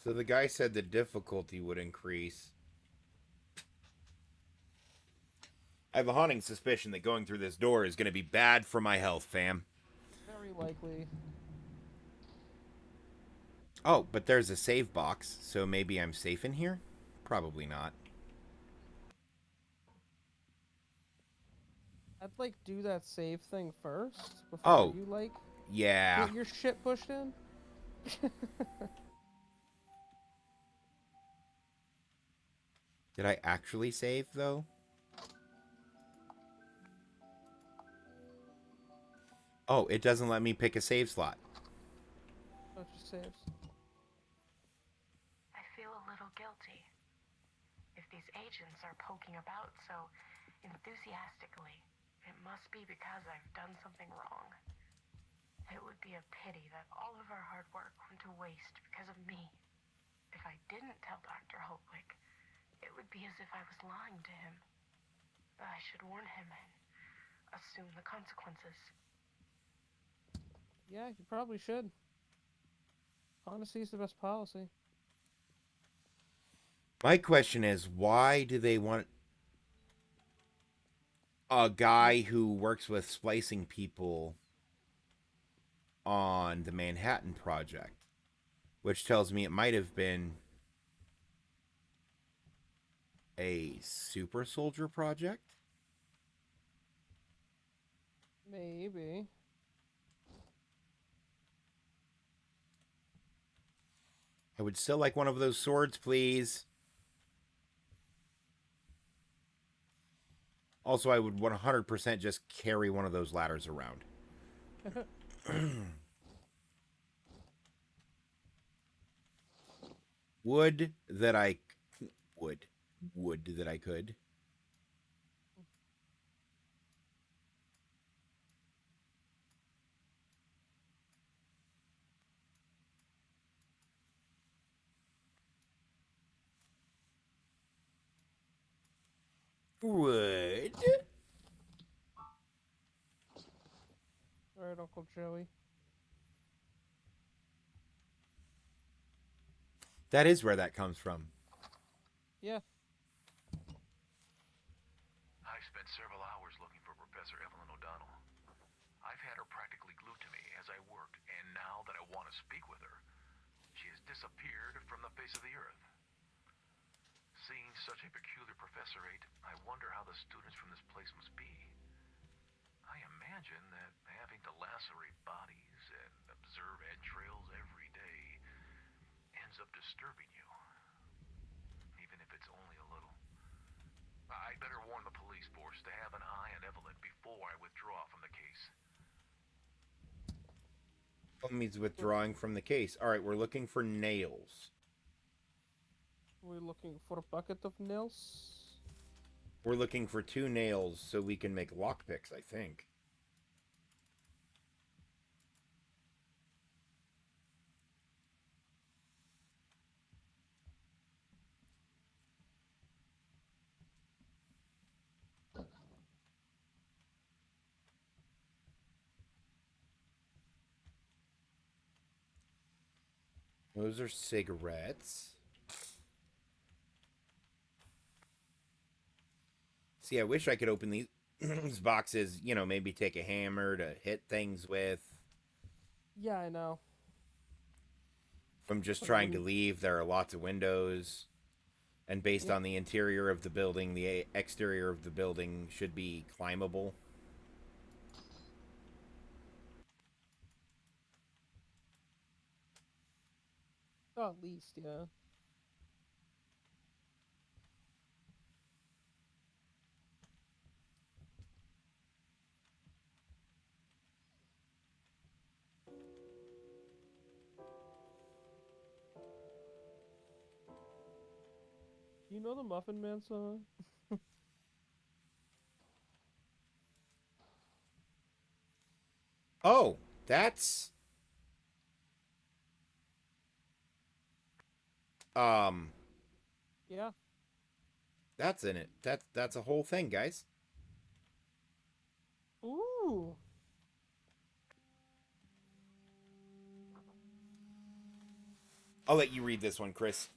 So the guy said the difficulty would increase. I have a haunting suspicion that going through this door is going to be bad for my health, fam. Very likely. Oh, but there's a save box, so maybe I'm safe in here? Probably not. I'd like do that save thing first before Oh. you like Yeah. get your shit pushed in. Did I actually save, though? Oh, it doesn't let me pick a save slot. Bunch of saves. I feel a little guilty. If these agents are poking about so enthusiastically, it must be because I've done something wrong. It would be a pity that all of our hard work went to waste because of me. If I didn't tell Dr. Holtwick, it would be as if I was lying to him. I should warn him and assume the consequences. Yeah, you probably should. Honesty is the best policy. My question is, why do they want a guy who works with splicing people on the Manhattan Project? Which tells me it might have been a super soldier project? Maybe. I would still like one of those swords, please. Also, I would 100% just carry one of those ladders around. Would that I could. Would. Alright, Uncle Joey. That is where that comes from. Yeah. I spent several hours looking for Professor Evelyn O'Donnell. I've had her practically glued to me as I worked, and now that I want to speak with her, she has disappeared from the face of the earth. Seeing such a peculiar professorate, I wonder how the students from this place must be. I imagine that having to lacerate bodies and observe entrails every day ends up disturbing you, even if it's only a little. I'd better warn the police force to have an eye on Evelyn before I withdraw from the case. That means withdrawing from the case. All right, we're looking for nails. We're looking for a bucket of nails. We're looking for 2 nails so we can make lockpicks, I think. Those are cigarettes. See, I wish I could open these these boxes, you know, maybe take a hammer to hit things with. Yeah, I know. If I'm just But trying to wouldn't- leave, there are lots of windows. And based Yep. on the interior of the building, the exterior of the building should be climbable. Oh, at least, yeah. You know the Muffin Man song? Oh, that's Yeah. that's in it. That's a whole thing, guys. Ooh. I'll let you read this one, Chris.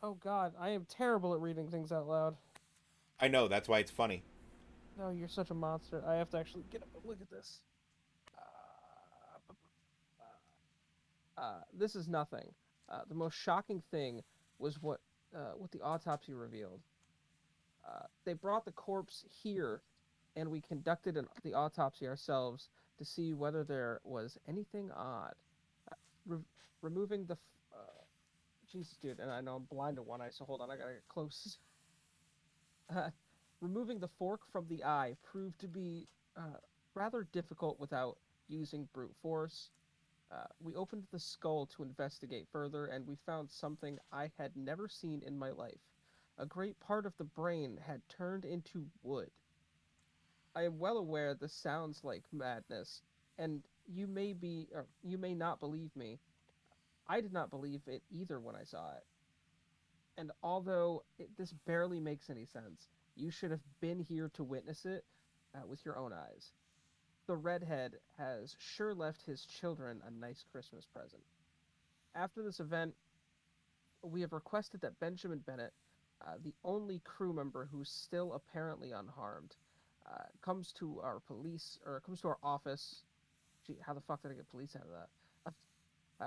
Oh God, I am terrible at reading things out loud. I know, that's why it's funny. No, you're such a monster. I have to actually get up and look at this. This is nothing. The most shocking thing was what the autopsy revealed. They brought the corpse here, and we conducted the autopsy ourselves to see whether there was anything odd. Re- removing the Jesus, dude, and I know I'm blind to one eye, so hold on, I gotta get close. Removing the fork from the eye proved to be rather difficult without using brute force. We opened the skull to investigate further, and we found something I had never seen in my life. A great part of the brain had turned into wood. I am well aware this sounds like madness, and you may not believe me. I did not believe it either when I saw it. And although this barely makes any sense, you should have been here to witness it with your own eyes. The redhead has sure left his children a nice Christmas present. After this event, we have requested that Benjamin Bennett, the only crew member who's still apparently unharmed, comes to our office. Gee, how the fuck did I get police out of that?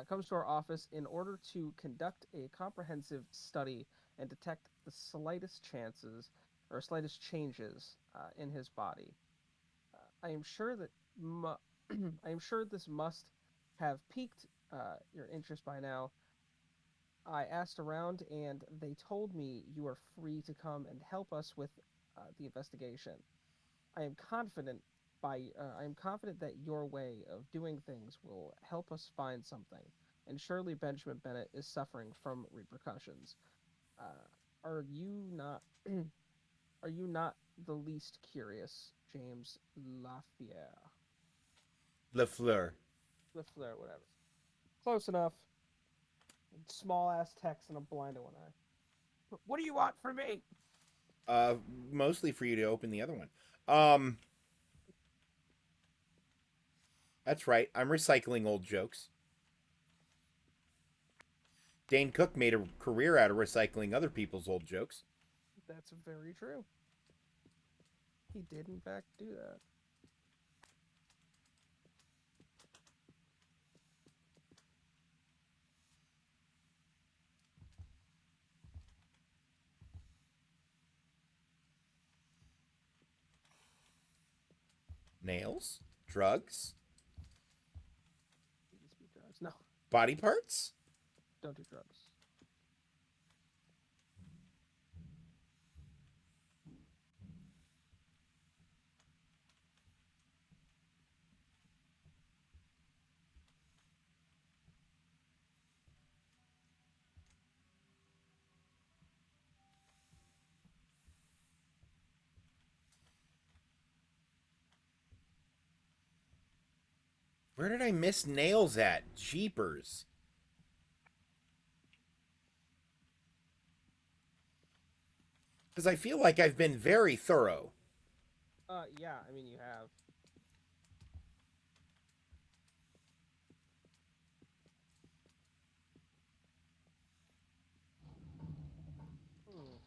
Comes to our office in order to conduct a comprehensive study and detect the slightest chances or slightest changes in his body. I am sure that I am sure this must have piqued your interest by now. I asked around, and they told me you are free to come and help us with the investigation. I am confident I am confident that your way of doing things will help us find something, and surely Benjamin Bennett is suffering from repercussions. Uh, are you not are you not the least curious, James Lafleur? Lafleur. Lafleur, whatever. Close enough. Small ass text and I'm blind to one eye. What do you want from me? Mostly for you to open the other one. That's right. I'm recycling old jokes. Dane Cook made a career out of recycling other people's old jokes. That's very true. He did, in fact, do that. Nails? Drugs? These be drugs. No, Body parts? don't do drugs. Where did I miss nails at? Jeepers. Because I feel like I've been very thorough. Yeah, I mean, you have. Hmm.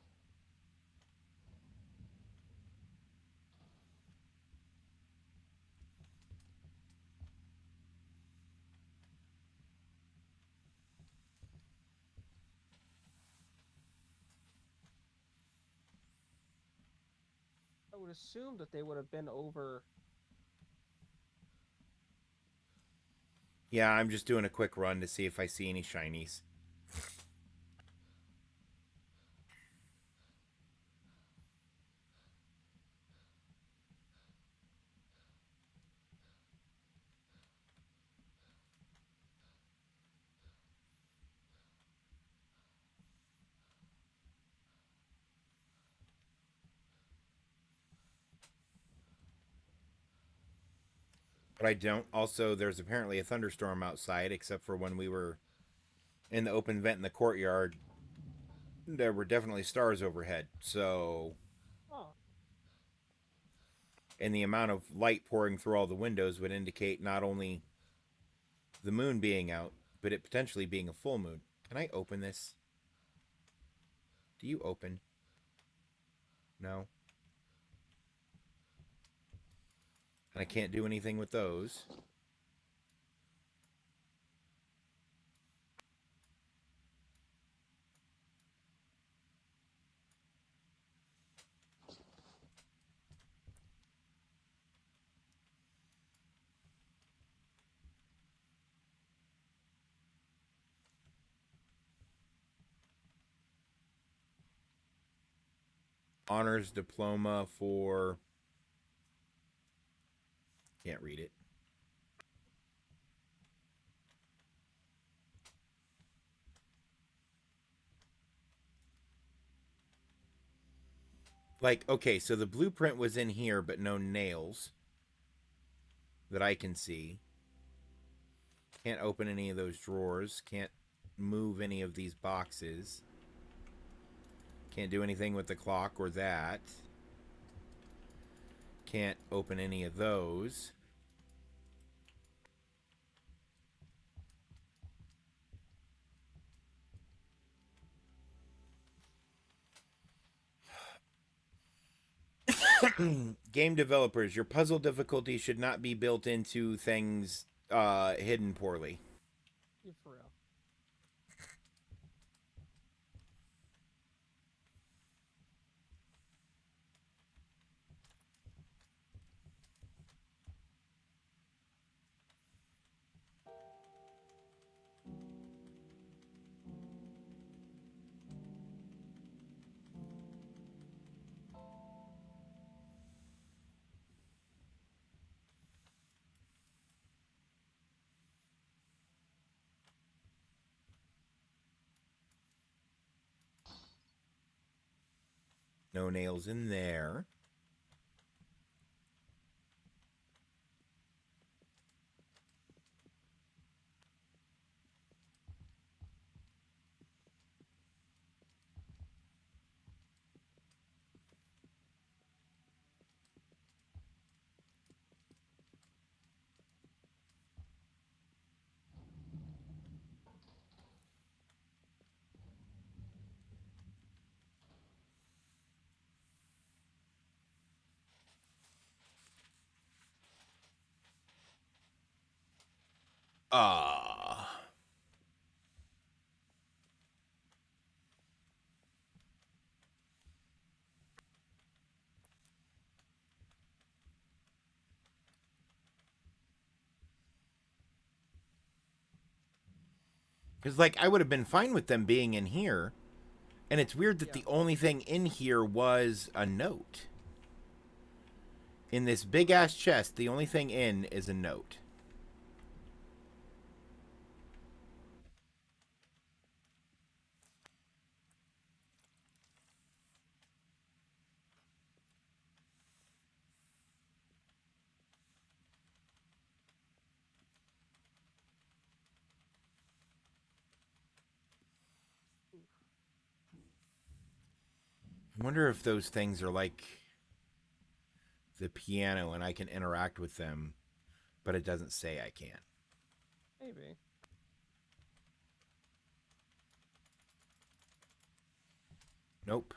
I would assume that they would have been over. Yeah, I'm just doing a quick run to see if I see any shinies. But I don't. Also, there's apparently a thunderstorm outside, except for when we were in the open vent in the courtyard. There were definitely stars overhead. So, Oh, and the amount of light pouring through all the windows would indicate not only the moon being out, but it potentially being a full moon. Can I open this? Do you open? No. And I can't do anything with those. honors diploma for... Can't read it. Like, okay, so the blueprint was in here, but no nails that I can see. Can't open any of those drawers. Can't move any of these boxes. Can't do anything with the clock or that. Can't open any of those. Game developers, your puzzle difficulty should not be built into things hidden poorly. You for real. No nails in there. Ah. Because, like, I would have been fine with them being in here. And it's weird that the only thing in here was a note. In this big-ass chest, the only thing in is a note. I wonder if those things are like the piano and I can interact with them, but it doesn't say I can. Maybe. Nope.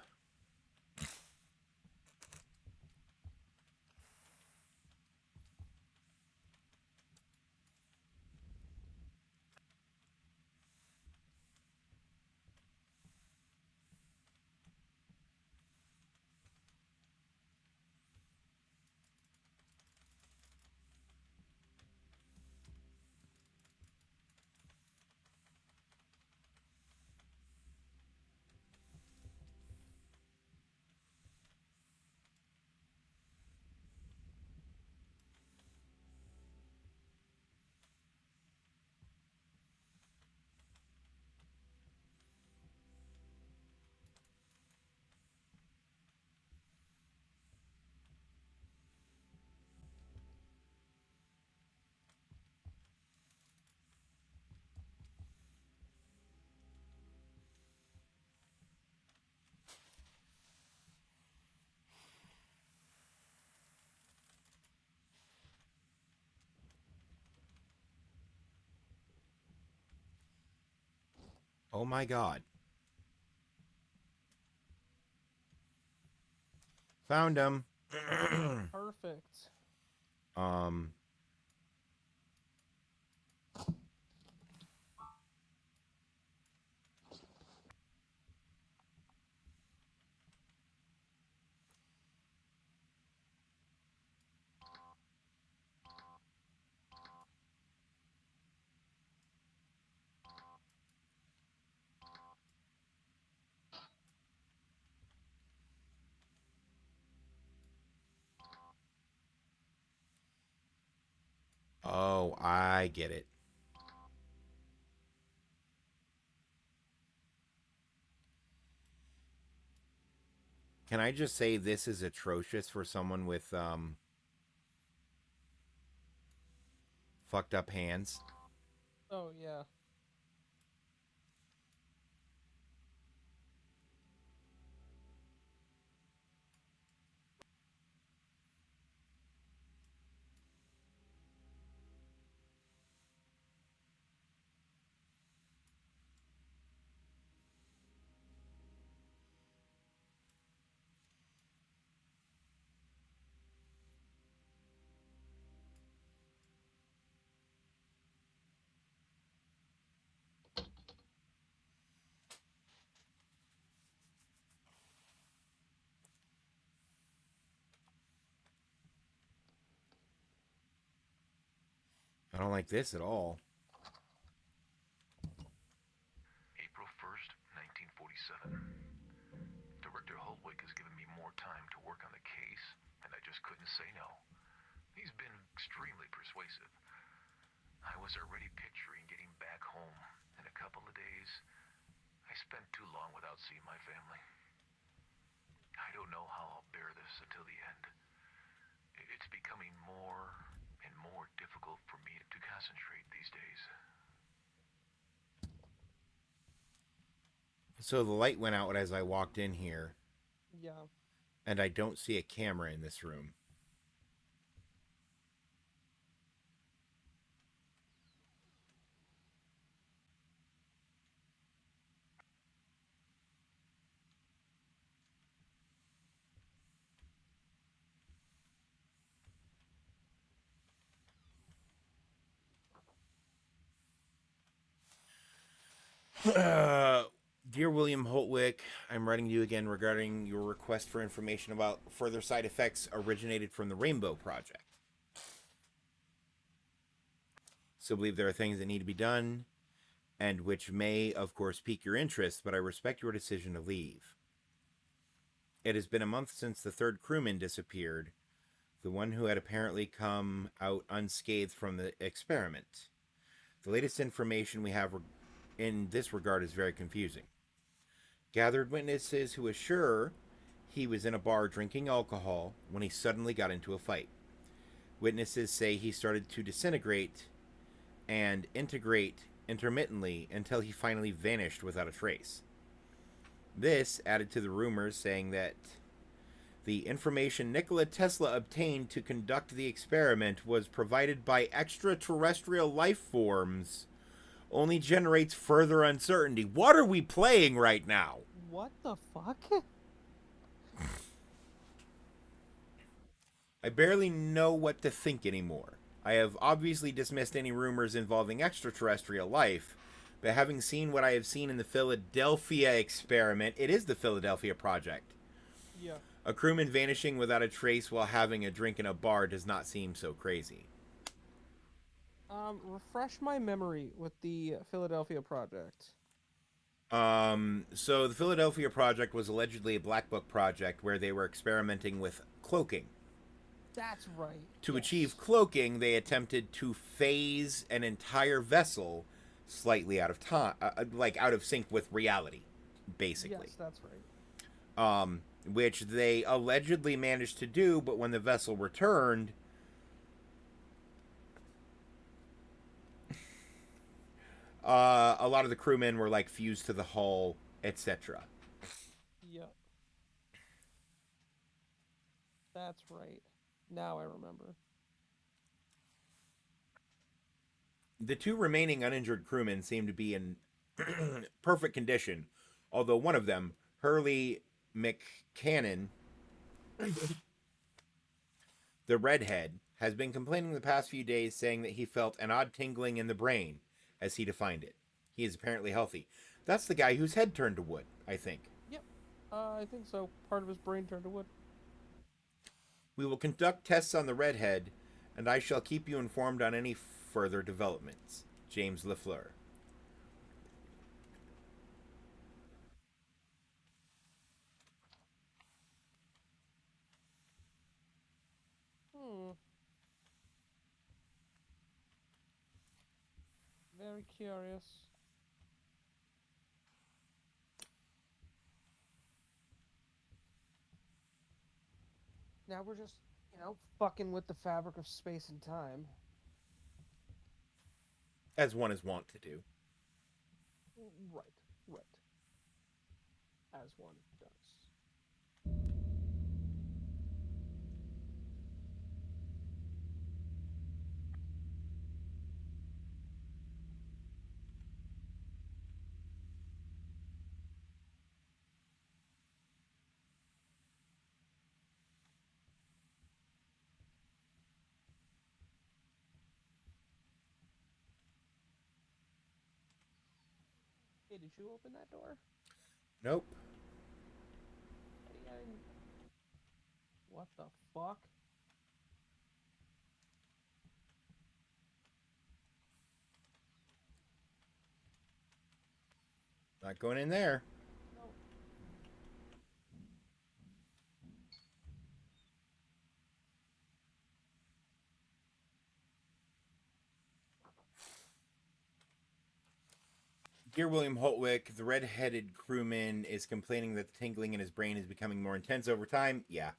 Oh my god. Found him. Perfect. Um. Oh, I get it. Can I just say this is atrocious for someone with fucked up hands? Oh yeah. I don't like this at all. April 1st, 1947. Director Holtwick has given me more time to work on the case, and I just couldn't say no. He's been extremely persuasive. I was already picturing getting back home in a couple of days. I spent too long without seeing my family. I don't know how I'll bear this until the end. It's becoming more and more difficult for me to concentrate these days. So the light went out as I walked in here, Yeah. and I don't see a camera in this room. Dear William Holtwick, I'm writing to you again regarding your request for information about further side effects originated from the Rainbow Project. So I believe there are things that need to be done, and which may, of course, pique your interest, but I respect your decision to leave. It has been a month since the third crewman disappeared, the one who had apparently come out unscathed from the experiment. The latest information we have in this regard is very confusing. Gathered witnesses who assure he was in a bar drinking alcohol when he suddenly got into a fight. Witnesses say he started to disintegrate and integrate intermittently until he finally vanished without a trace. This added to the rumors saying that the information Nikola Tesla obtained to conduct the experiment was provided by extraterrestrial life forms only generates further uncertainty. What are we playing right now? What the fuck? I barely know what to think anymore. I have obviously dismissed any rumors involving extraterrestrial life, but having seen what I have seen in the Philadelphia experiment, it is the Philadelphia Project. Yeah. A crewman vanishing without a trace while having a drink in a bar does not seem so crazy. Refresh my memory with the Philadelphia Project. So the Philadelphia Project was allegedly a black book project where they were experimenting with cloaking. That's right. To yes. achieve cloaking, they attempted to phase an entire vessel slightly out of time, like out of sync with reality, basically. Yes, that's right. Which they allegedly managed to do, but when the vessel returned, a lot of the crewmen were like fused to the hull, etc. Yep. That's right. Now I remember. The two remaining uninjured crewmen seem to be in perfect condition, although one of them, Hurley McCannon, the redhead, has been complaining the past few days, saying that he felt an odd tingling in the brain, as he defined it. He is apparently healthy. That's the guy whose head turned to wood, I think. Yep. I think so. Part of his brain turned to wood. We will conduct tests on the redhead, and I shall keep you informed on any further developments. James LaFleur. Very curious. Now we're just, fucking with the fabric of space and time. As one is wont to do. Right, right. As one does. Hey, did you open that door? Nope. What the fuck? Not going in there. No. Dear William Holtwick, the red-headed crewman is complaining that the tingling in his brain is becoming more intense over time. Yeah.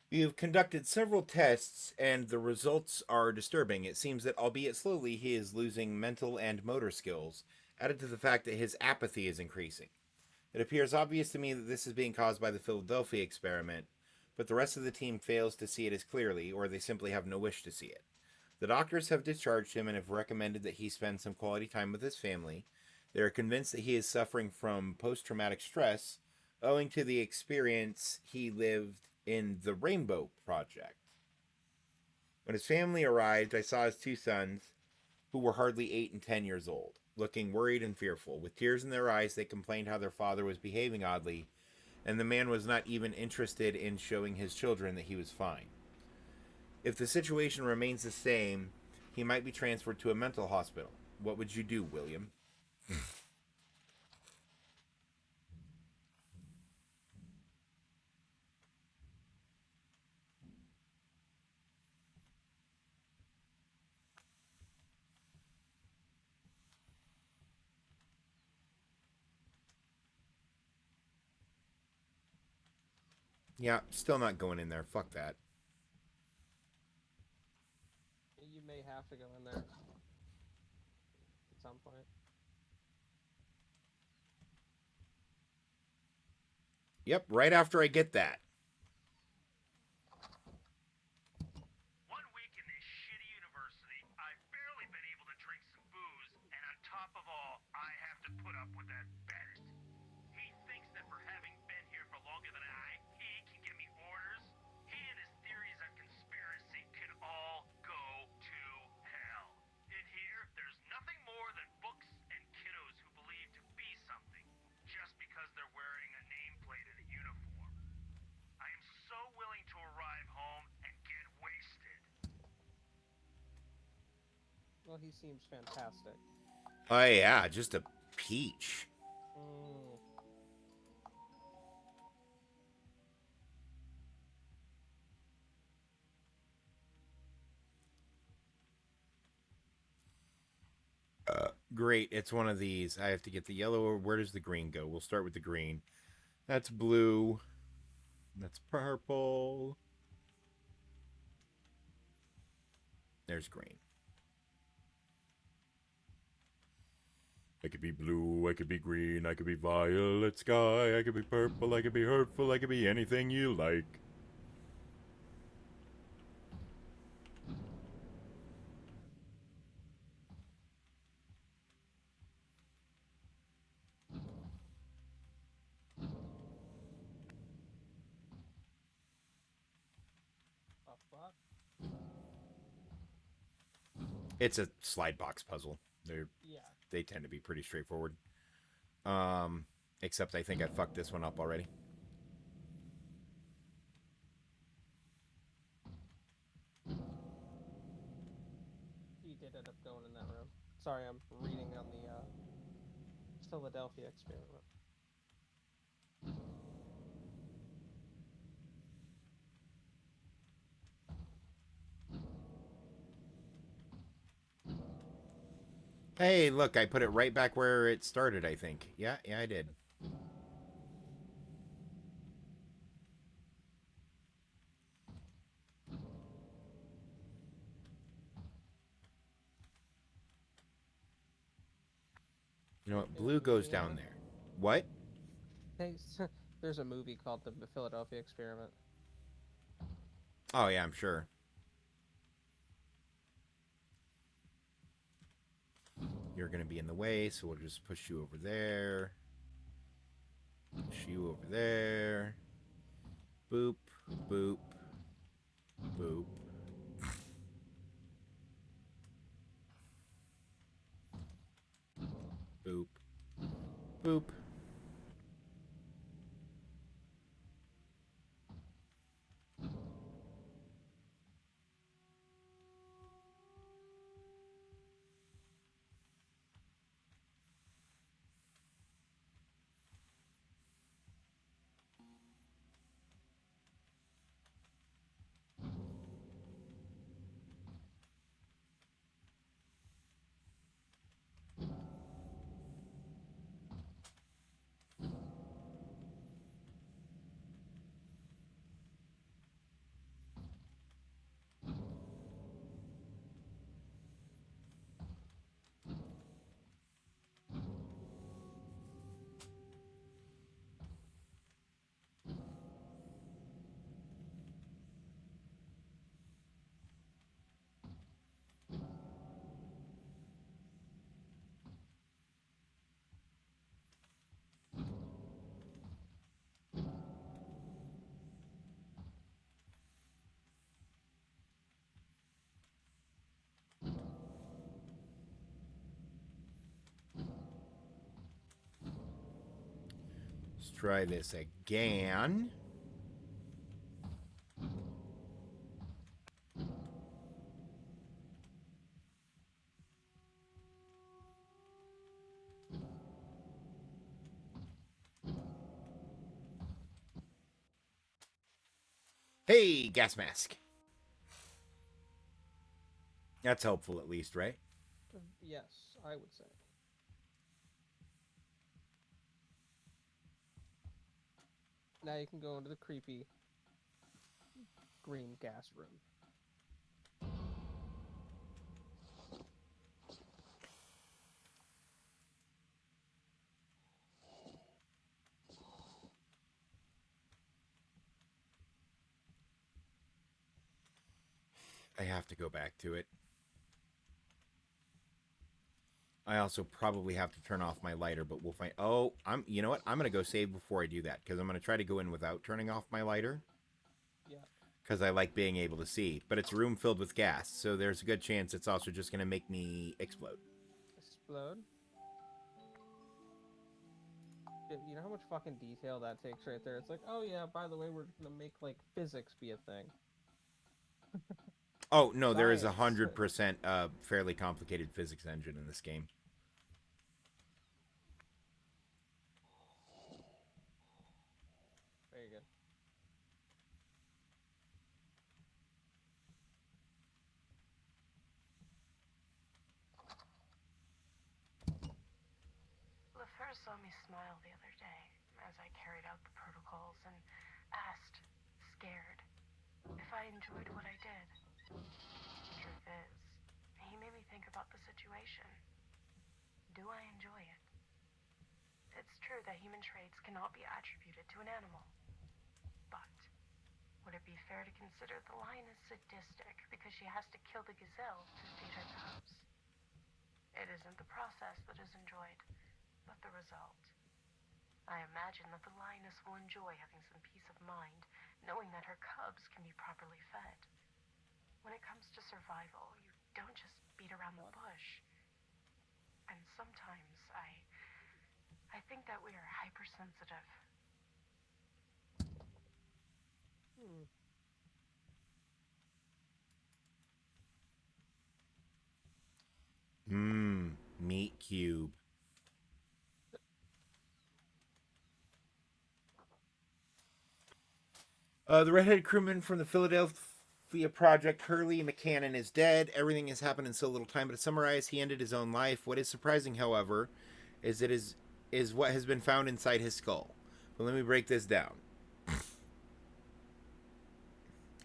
You've conducted several tests, and the results are disturbing. It seems that, albeit slowly, he is losing mental and motor skills, added to the fact that his apathy is increasing. It appears obvious to me that this is being caused by the Philadelphia experiment, but the rest of the team fails to see it as clearly, or they simply have no wish to see it. The doctors have discharged him and have recommended that he spend some quality time with his family. They are convinced that he is suffering from post-traumatic stress, owing to the experience he lived in the Rainbow Project. When his family arrived, I saw his two sons, who were hardly 8 and 10 years old, looking worried and fearful. With tears in their eyes, they complained how their father was behaving oddly, and the man was not even interested in showing his children that he was fine. If the situation remains the same, he might be transferred to a mental hospital. What would you do, William? Yeah, still not going in there. Fuck that. You may have to go in there. At some point. Yep, right after I get that. 1 week in this shitty university, I've barely been able to drink some booze, and on top of all, I have to put up with that Bennett. He thinks that for having been here for longer than he can give me orders. He and his theories on conspiracy can all go to hell. In here, there's nothing more than books and kiddos who believe to be something, just because they're wearing a nameplate and a uniform. I am so willing to arrive home and get wasted. Well, he seems fantastic. Oh, yeah, just a peach. Great, it's one of these. I have to get the yellow, or where does the green go? We'll start with the green. That's blue. That's purple. There's green. I could be blue, I could be green, I could be violet sky, I could be purple, I could be hurtful, I could be anything you like. Fuck. It's a slide box puzzle. Yeah. They tend to be pretty straightforward. Except I think I fucked this one up already. He did end up going in that room. Sorry, I'm reading on the Philadelphia experiment. Hey, look, I put it right back where it started, I think. Yeah, I did. You know what? There's Blue a goes movie on down it. there. What? There's a movie called The Philadelphia Experiment. Oh, yeah, I'm sure. You're going to be in the way, so we'll just push you over there. Push you over there. Boop, boop, boop. Boop, boop. Let's try this again. Hey, gas mask. That's helpful at least, right? Yes, I would say. Now you can go into the creepy green gas room. I have to go back to it. I also probably have to turn off my lighter, but we'll find. Oh, You know what? I'm gonna go save before I do that because I'm gonna try to go in without turning off my lighter. Yeah. Because I like being able to see. But it's a room filled with gas, so there's a good chance it's also just gonna make me explode. Explode. You know how much fucking detail that takes right there? It's like, oh yeah, by the way, we're gonna make like physics be a thing. Oh no, there is Science. 100% fairly complicated physics engine in this game. Very good. LaFleur saw me smile the other day as I carried out the protocols and asked, scared, if I enjoyed what I did. The truth is, he made me think about the situation. Do I enjoy it? It's true that human traits cannot be attributed to an animal. But would it be fair to consider the lion is sadistic because she has to kill the gazelle to feed her cubs? It isn't the process that is enjoyed, but the result. I imagine that the lioness will enjoy having some peace of mind, knowing that her cubs can be properly fed. When it comes to survival, you don't just beat around the bush. And sometimes I think that we are hypersensitive. Meat cube. The redheaded crewman from the Philadelphia via Project Hurley, McCannon is dead. Everything has happened in so little time. But to summarize, he ended his own life. What is surprising, however, is what has been found inside his skull. But let me break this down.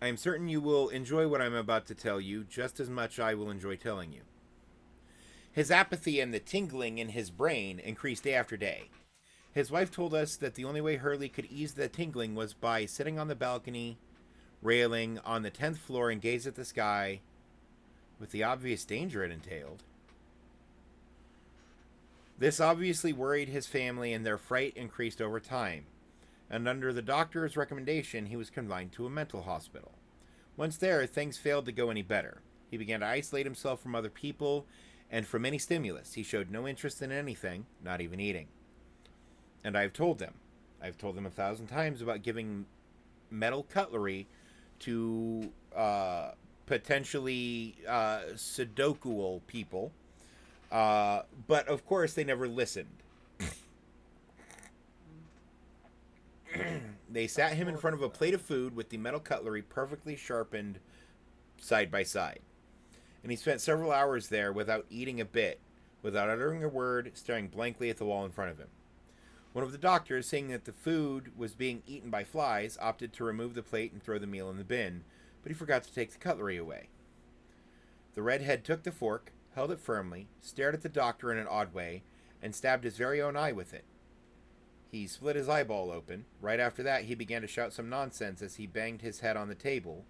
I am certain you will enjoy what I'm about to tell you just as much I will enjoy telling you. His apathy and the tingling in his brain increased day after day. His wife told us that the only way Hurley could ease the tingling was by sitting on the balcony railing on the 10th floor and gaze at the sky with the obvious danger it entailed. This obviously worried his family, and their fright increased over time, and under the doctor's recommendation, he was confined to a mental hospital. Once there, things failed to go any better. He began to isolate himself from other people and from any stimulus. He showed no interest in anything, not even eating. And I've told them 1,000 times about giving metal cutlery to potentially Sudoku people. But of course, they never listened. They sat him in front of a plate of food with the metal cutlery perfectly sharpened side by side. And he spent several hours there without eating a bit, without uttering a word, staring blankly at the wall in front of him. One of the doctors, seeing that the food was being eaten by flies, opted to remove the plate and throw the meal in the bin, but he forgot to take the cutlery away. The redhead took the fork, held it firmly, stared at the doctor in an odd way, and stabbed his very own eye with it. He split his eyeball open. Right after that, he began to shout some nonsense as he banged his head on the table,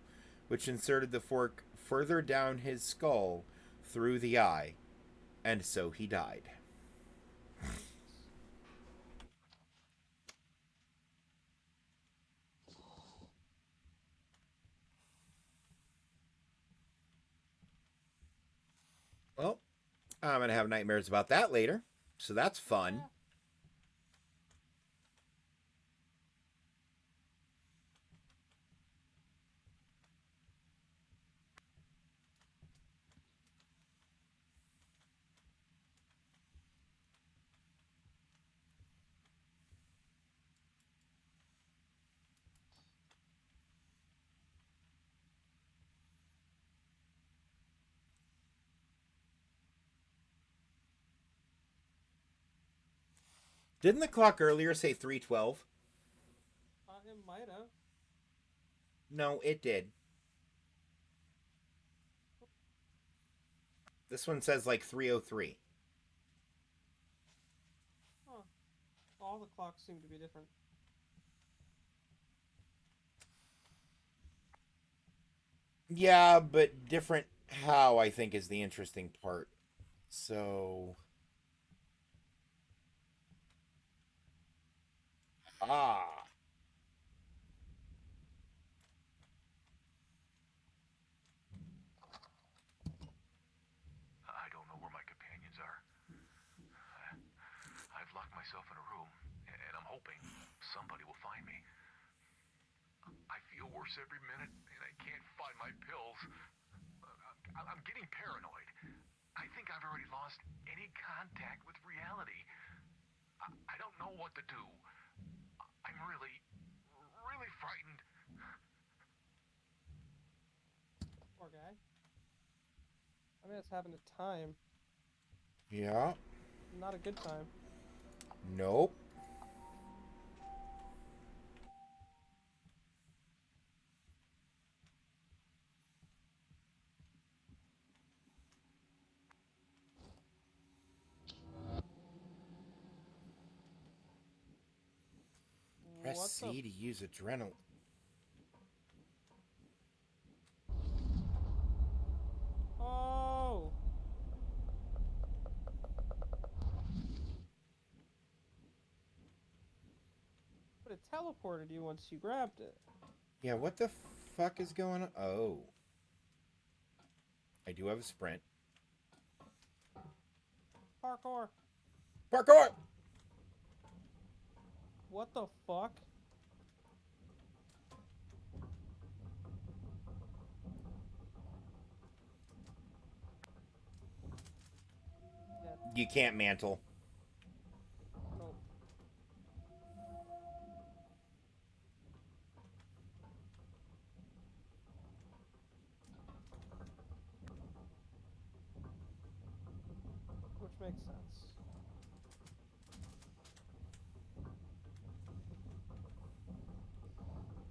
which inserted the fork further down his skull through the eye, and so he died. Well, I'm going to have nightmares about that later, so that's fun. Didn't the clock earlier say 3:12? It might have. No, it did. This one says like 3:03. Huh. All the clocks seem to be different. Yeah, but different how, I think, is the interesting part. So... Ah. I don't know where my companions are. I've locked myself in a room, and I'm hoping somebody will find me. I feel worse every minute, and I can't find my pills. I'm getting paranoid. I think I've already lost any contact with reality. I don't know what to do. I'm really, really frightened. Poor guy. I mean, it's happened at time. Yeah. Not a good time. Nope. Press What C the? to use adrenaline. Oh! But it teleported you once you grabbed it. Yeah, what the fuck is going on? Oh. I do have a sprint. Parkour! Parkour! What the fuck? Yeah, You can't mantle. nope.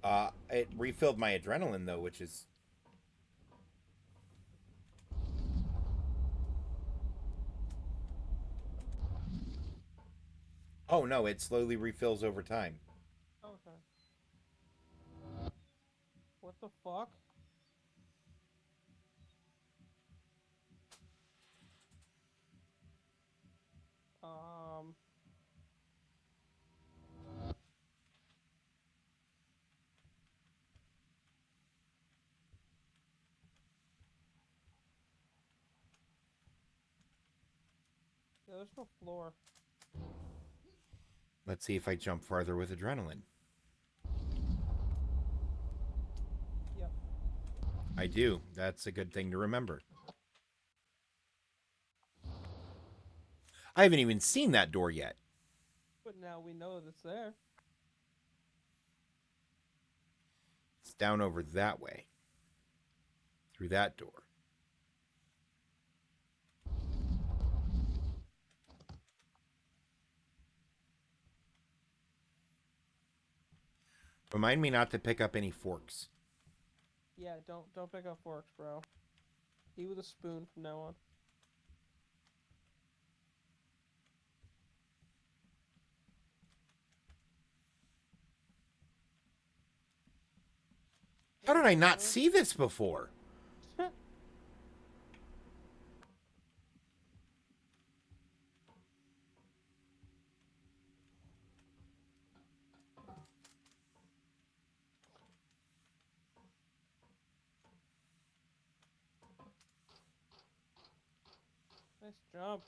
It refilled my adrenaline though, which is oh no, it slowly refills over time. Okay. What the fuck? Um. Yeah, there's no floor. Let's see if I jump farther with adrenaline. Yep. I do. That's a good thing to remember. I haven't even seen that door yet. But now we know that it's there. It's down over that way. Through that door. Remind me not to pick up any forks. Yeah, don't pick up forks, bro. Eat with a spoon from now on. How did I not see this before? Nice jump.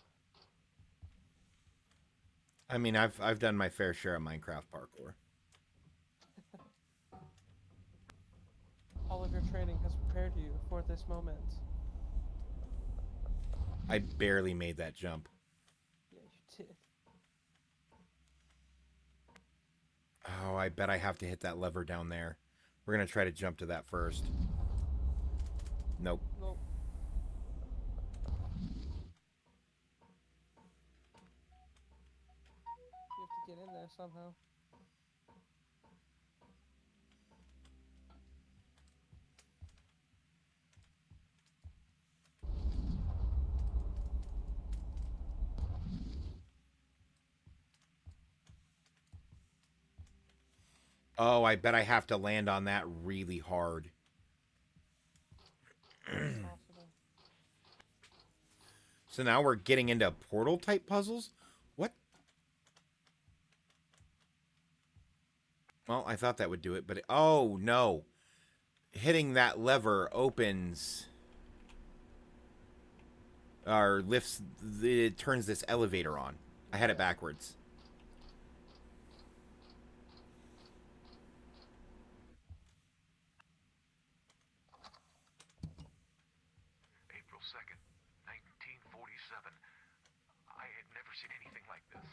I mean, I've done my fair share of Minecraft parkour. All of your training has prepared you for this moment. I barely made that jump. Yeah, you did. Oh, I bet I have to hit that lever down there. We're going to try to jump to that first. Nope. Nope. You have to get in there somehow. Oh, I bet I have to land on that really hard. Possible. So now we're getting into portal type puzzles? What? Well, I thought that would do it, but oh no. Hitting that lever opens or lifts, it turns this elevator on. I had it backwards. April 2nd, 1947. I had never seen anything like this.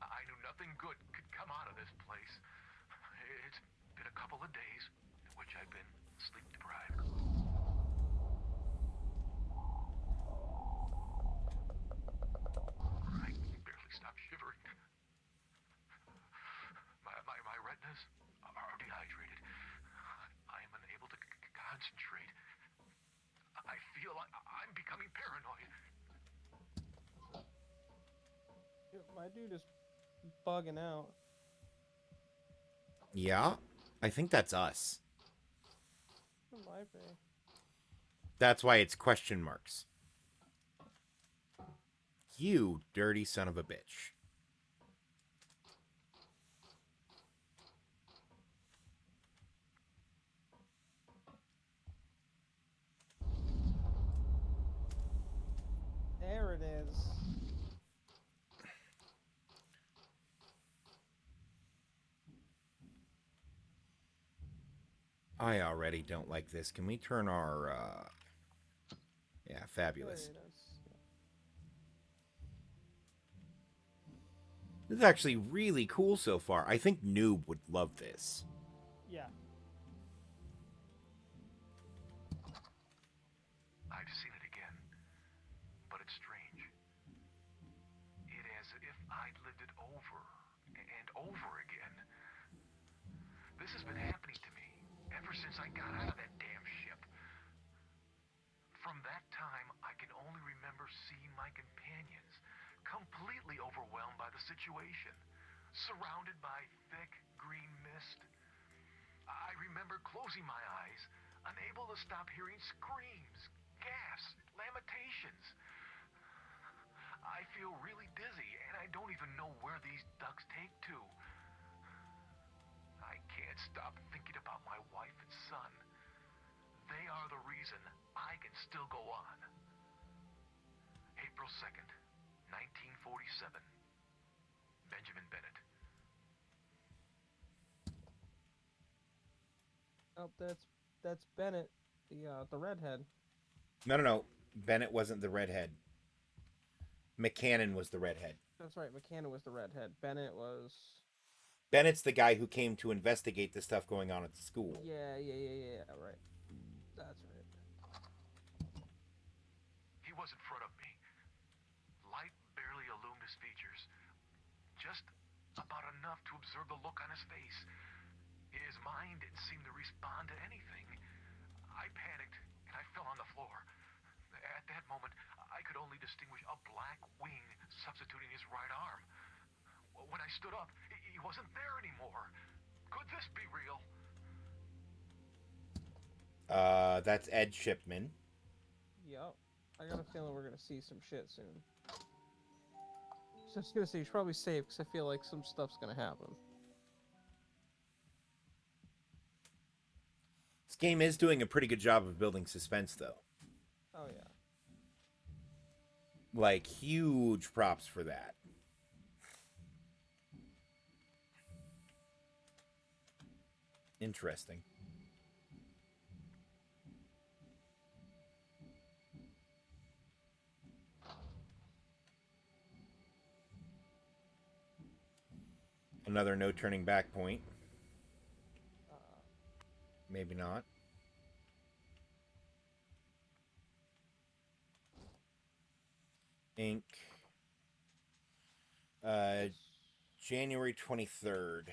I knew nothing good could come out of this place. It's been a couple of days in which I've been sleep deprived. I can barely stop shivering. My retinas are dehydrated. I am unable to concentrate. I feel like I'm becoming paranoid. My dude is bugging out. Yeah? I think that's us. It might be. That's why it's question marks. You dirty son of a bitch. There it is. I already don't like this. Can we turn our, yeah, There fabulous. it is. This is actually really cool so far. I think Noob would love this. Yeah. I've seen it again, but it's strange. It as if I'd lived it over and over again. This has been happening situation, surrounded by thick green mist. I remember closing my eyes, unable to stop hearing screams, gasps, lamentations. I feel really dizzy, and I don't even know where these ducks take to. I can't stop thinking about my wife and son. They are the reason I can still go on. April 2nd, 1947. Benjamin Bennett. Oh, that's Bennett, the redhead. No. Bennett wasn't the redhead. McCannon was the redhead. That's right. McCannon was the redhead. Bennett was. Bennett's the guy who came to investigate the stuff going on at the school. Yeah. Right. That's right. He was in front of me. Light barely illumined his features. Just about enough to observe the look on his face. His mind didn't seem to respond to anything. I panicked, and I fell on the floor. At that moment, I could only distinguish a black wing substituting his right arm. When I stood up, he wasn't there anymore. Could this be real? That's Ed Shipman. Yep. I got a feeling we're gonna see some shit soon. So I was gonna say you should probably save because I feel like some stuff's gonna happen. This game is doing a pretty good job of building suspense, though. Oh yeah. Like, huge props for that. Interesting. Another no turning back point. Maybe not. Ink. January 23rd.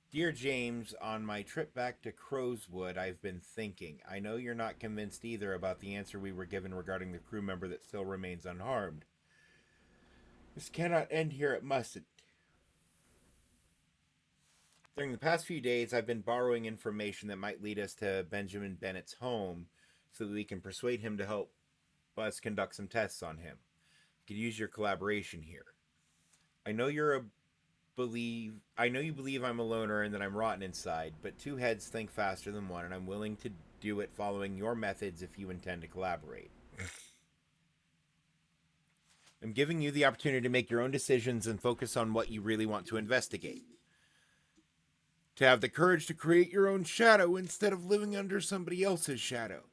Dear James, on my trip back to Crowswood, I've been thinking. I know you're not convinced either about the answer we were given regarding the crew member that still remains unharmed. This cannot end here, it mustn't. During the past few days, I've been borrowing information that might lead us to Benjamin Bennett's home so that we can persuade him to help us conduct some tests on him. We could use your collaboration here. I know you believe I'm a loner and that I'm rotten inside, but two heads think faster than one, and I'm willing to do it following your methods if you intend to collaborate. I'm giving you the opportunity to make your own decisions and focus on what you really want to investigate. To have the courage to create your own shadow instead of living under somebody else's shadow.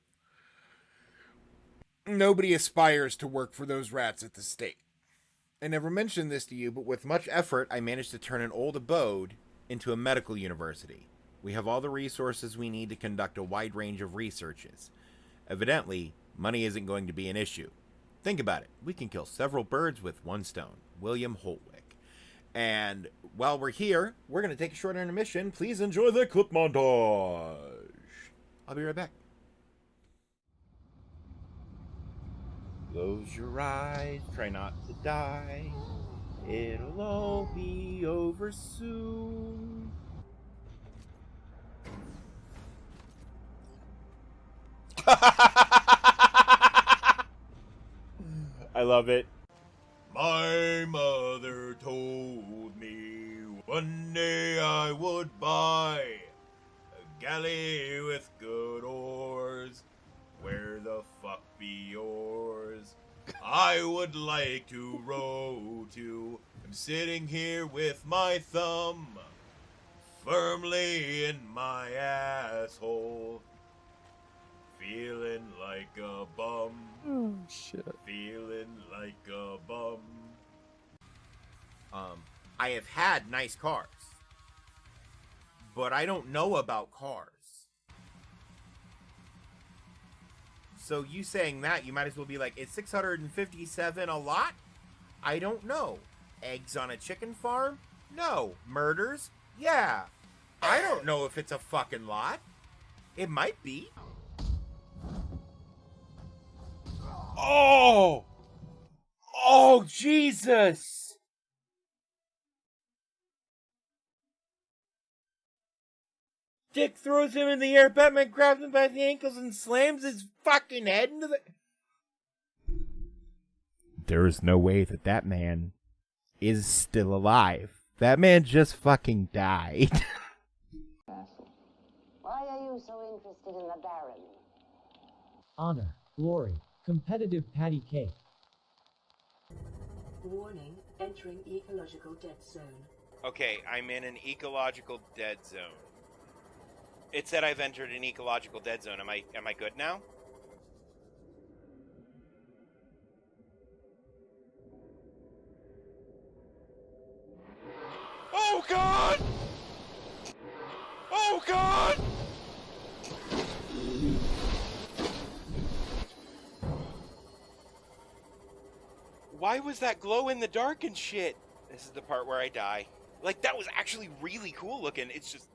Nobody aspires to work for those rats at the stake. I never mentioned this to you, but with much effort, I managed to turn an old abode into a medical university. We have all the resources we need to conduct a wide range of researches. Evidently, money isn't going to be an issue. Think about it. We can kill several birds with one stone. William Holtwick. And while we're here, we're going to take a short intermission. Please enjoy the clip montage. I'll be right back. Close your eyes, try not to die. It'll all be over soon. I love it. My mother told me one day I would buy a galley with good oars. Where the fuck be yours? I would like to row to. I'm sitting here with my thumb firmly in my asshole. Feeling like a bum. Oh shit. Feeling like a bum. I have had nice cars, but I don't know about cars. So you saying that, you might as well be like, is 657 a lot? I don't know. Eggs on a chicken farm? No. Murders? Yeah. I don't know if it's a fucking lot. It might be. Oh! Oh, Jesus! Dick throws him in the air. Batman grabs him by the ankles and slams his fucking head into the... There is no way that that man is still alive. That man just fucking died. Why are you so interested in the Baron? Honor, glory, competitive patty cake. Warning, entering ecological dead zone. Okay, I'm in an ecological dead zone. It said I've entered an ecological dead zone. Am I good now? Oh god! Oh god! Why was that glow in the dark and shit? This is the part where I die. Like, that was actually really cool looking. It's just...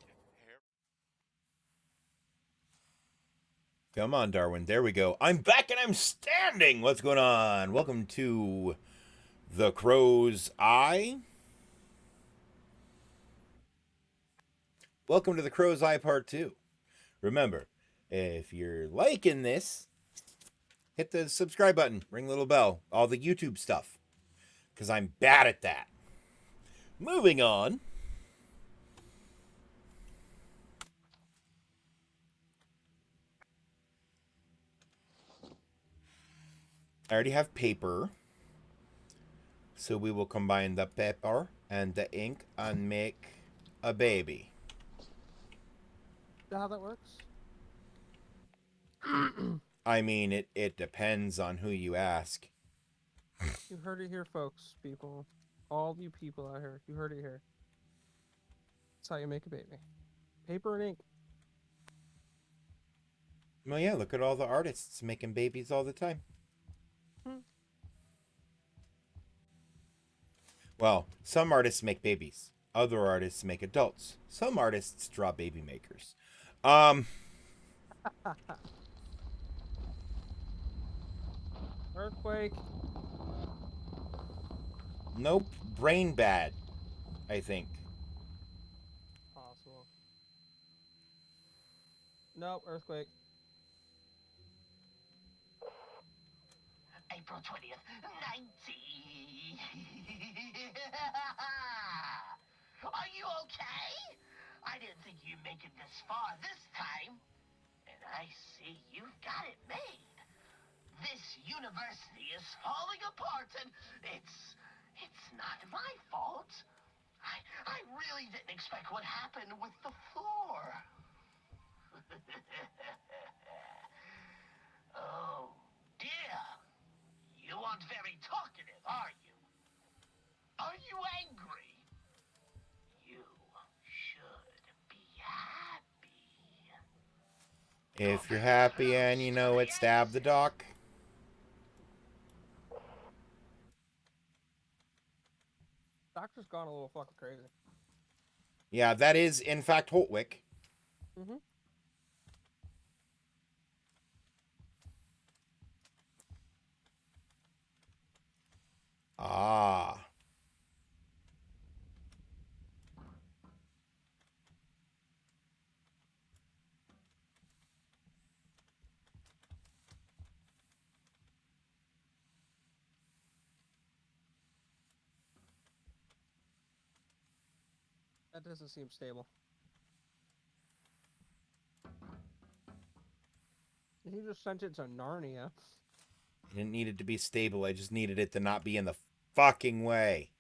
Come on, Darwin. There we go. I'm back and I'm standing! What's going on? Welcome to The Crow's Eye. Welcome to The Crow's Eye Part 2. Remember, if you're liking this, hit the subscribe button, ring the little bell, all the YouTube stuff. Because I'm bad at that. Moving on. I already have paper. So we will combine the paper and the ink and make a baby. Is that how that works? I mean, it depends on who you ask. You heard it here, folks, people. All you people out here, you heard it here. That's how you make a baby. Paper and ink. Well, yeah, look at all the artists making babies all the time. Well, some artists make babies. Other artists make adults. Some artists draw baby makers. Earthquake. Nope. Brain bad, I think. Possible. Nope, earthquake. April 20th, 19. Are you okay? I didn't think you'd make it this far this time. And I see you've got it made. This university is falling apart and it's not my fault. I really didn't expect what happened with the floor. Oh, dear. You aren't very talkative, are you? Are you angry? You should be happy. If you're happy and you know it, stab the doc. Doctor's gone a little fucking crazy. Yeah, that is, in fact, Holtwick. Mm-hmm. Ah. That doesn't seem stable. He just sent it to Narnia. I didn't need it to be stable. I just needed it to not be in the fucking way.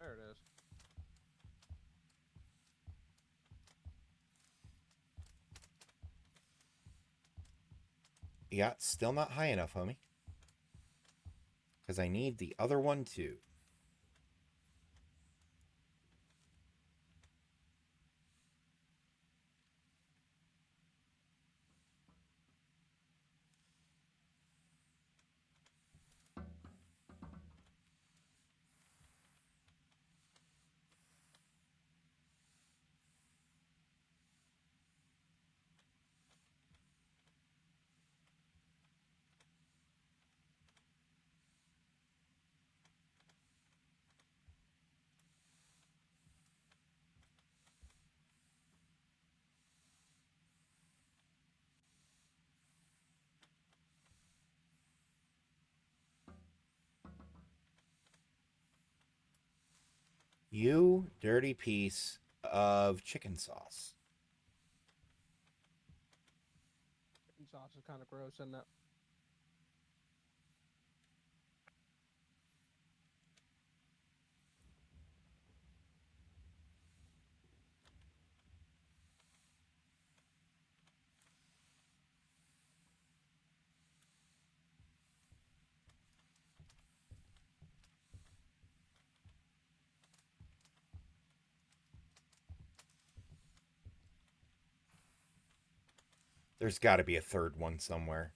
There it is. Yeah, still not high enough, homie. Because I need the other one too. You dirty piece of chicken sauce. Chicken sauce is kind of gross, isn't it? There's got to be a third one somewhere.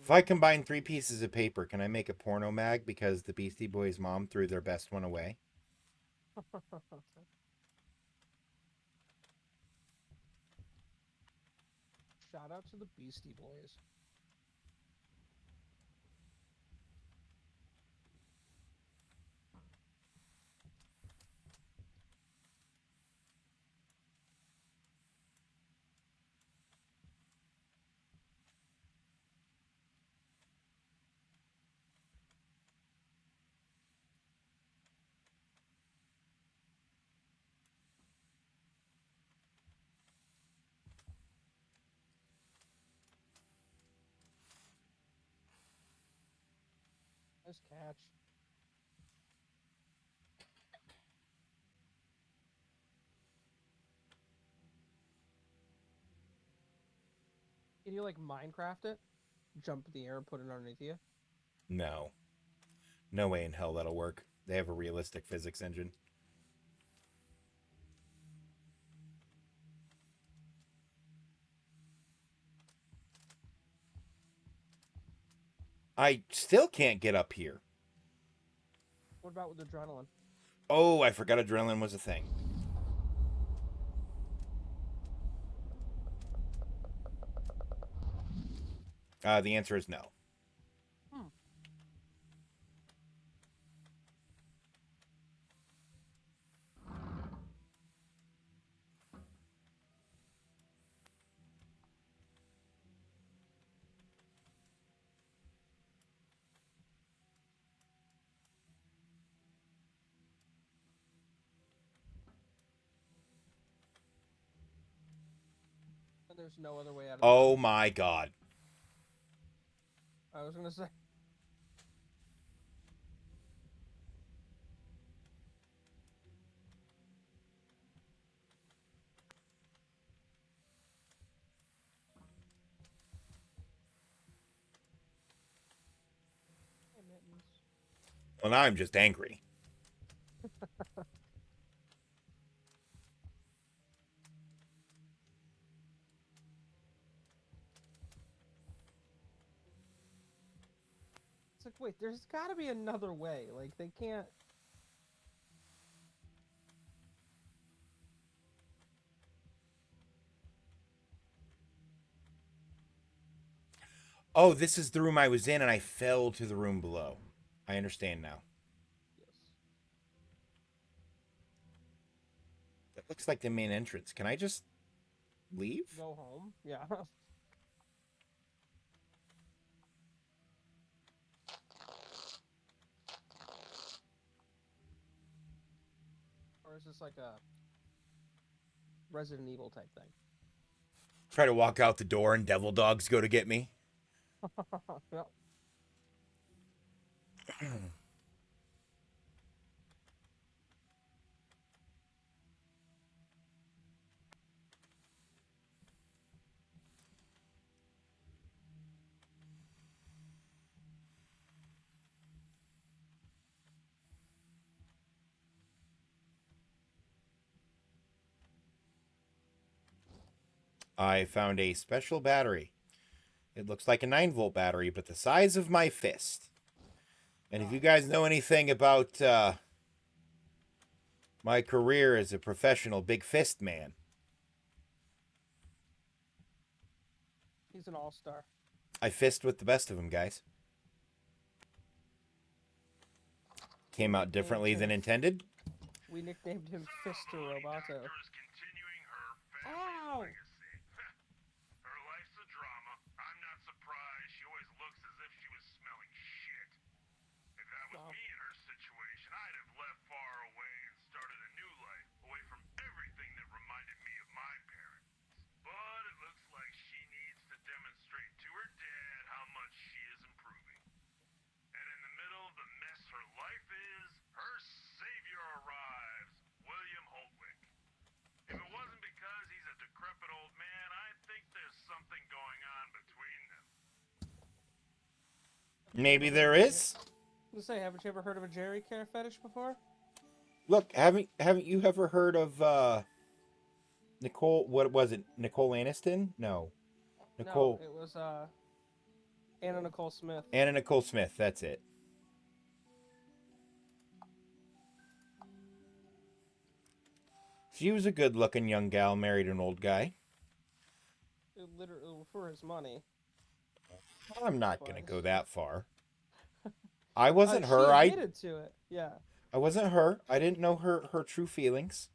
If I combine 3 pieces of paper, can I make a porno mag because the Beastie Boys' mom threw their best one away? Shout out to the Beastie Boys. Nice catch. Can you like Minecraft it? Jump in the air and put it underneath you? No. No way in hell that'll work. They have a realistic physics engine. I still can't get up here. What about with adrenaline? Oh, I forgot adrenaline was a thing. The answer is no. And there's no other way out of Oh my god. I was gonna say. Hey, Mittens. Well, now I'm just angry. It's like, wait, there's gotta be another way. Like, they can't. Oh, this is the room I was in and I fell to the room below. I understand now. Yes. That looks like the main entrance. Can I just leave? Go home? Yeah. Or is this like a Resident Evil type thing? Try to walk out the door and devil dogs go to get me. Yep. I found a special battery. It looks like a 9-volt battery, but the size of my fist. And if you guys know anything about my career as a professional big fist man, He's an all-star. I fist with the best of them, guys. Came out differently than intended. We nicknamed him Fister Roboto. Continuing Ow! legacy. Her life's a drama. I'm not surprised. She always looks as if she was smelling shit. If that was me in her situation, I'd have left far away and started a new life, away from everything that reminded me of my parents. But it looks like she needs to demonstrate to her dad how much she is improving. And in the middle of the mess her life is, her savior arrives, William Holtwick. If it wasn't because he's a decrepit old man, I think there's something going on between them. Maybe there is. I was gonna say, haven't you ever heard of a Jerry care fetish before? Look, haven't you ever heard of Nicole? What was it? Nicole Aniston? No, Nicole. No, it was Anna Nicole Smith. Anna Nicole Smith. That's it. She was a good-looking young gal, married an old guy. It literally for his money. I'm not gonna go that far. I wasn't her. She I admitted to it. Yeah. I wasn't her. I didn't know her true feelings.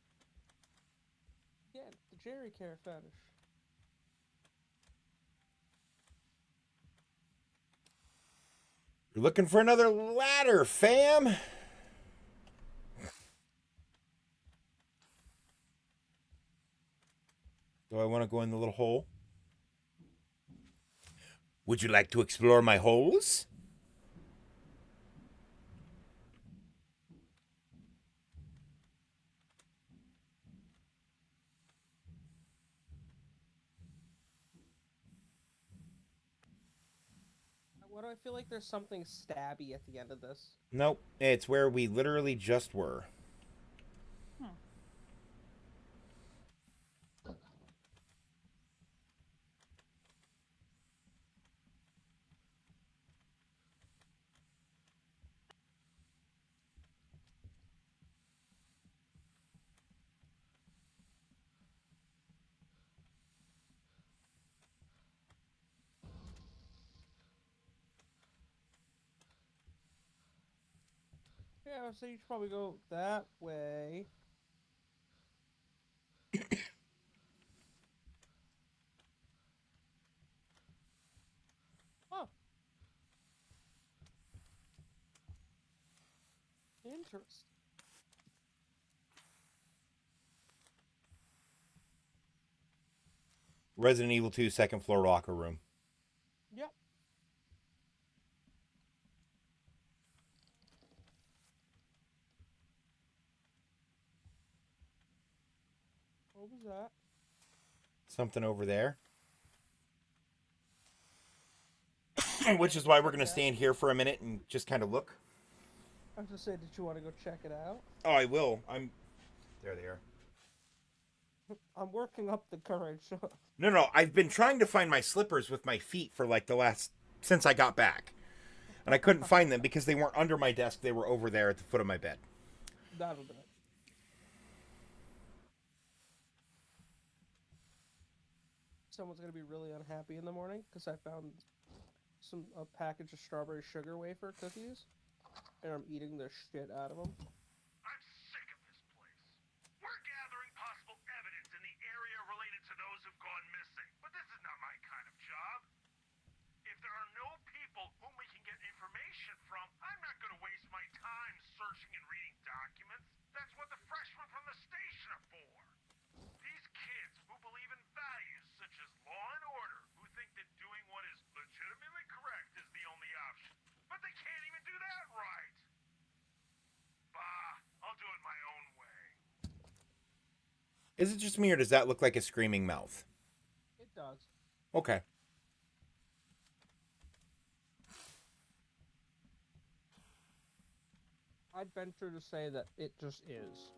Yeah, the Jerry care fetish. You're looking for another ladder, fam. Do I want to go in the little hole? Would you like to explore my holes? Why do I feel like there's something stabby at the end of this? Nope. It's where we literally just were. Yeah, so you should probably go that way. Oh. Interesting. Resident Evil 2 second floor locker room. Yep. What was that? Something over there. Which is why we're going to stand here for a minute and just kind of look. I was gonna say, did you want to go check it out? Oh, I will. There they are. I'm working up the courage. No. I've been trying to find my slippers with my feet for like since I got back. And I couldn't find them because they weren't under my desk. They were over there at the foot of my bed. That'll do it. Someone's gonna be really unhappy in the morning because I found a package of strawberry sugar wafer cookies, and I'm eating the shit out of them. I'm sick of this place. We're gathering possible evidence in the area related to those who've gone missing, but this is not my kind of job. If there are no people whom we can get information from, I'm not going to waste my time searching and reading documents. That's what the freshmen from the station are for. These kids who believe in values such as law and order, who think that doing what is legitimately correct is the only option. But they can't even do that right. Bah, I'll do it my own way. Is it just me or does that look like a screaming mouth? It does. Okay. I'd venture to say that it just is.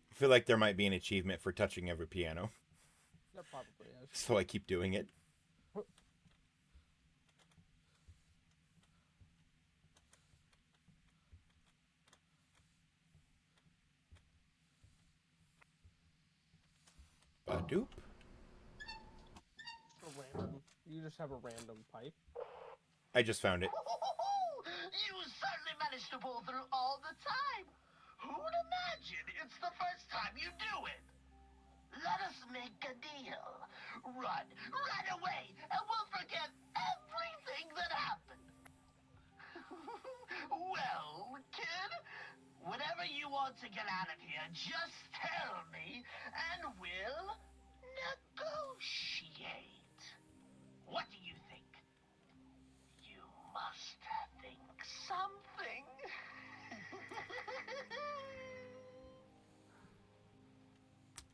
I feel like there might be an achievement for touching every piano. That probably is. So I keep doing it. Badoop. You just have a random pipe. I just found it. You certainly managed to pull through all the time. Who'd imagine it's the first time you do it. Let us make a deal. Run away, and we'll forget everything that happened. Well, kid, whenever you want to get out of here, just tell me, and we'll negotiate. What do you think? You must think something.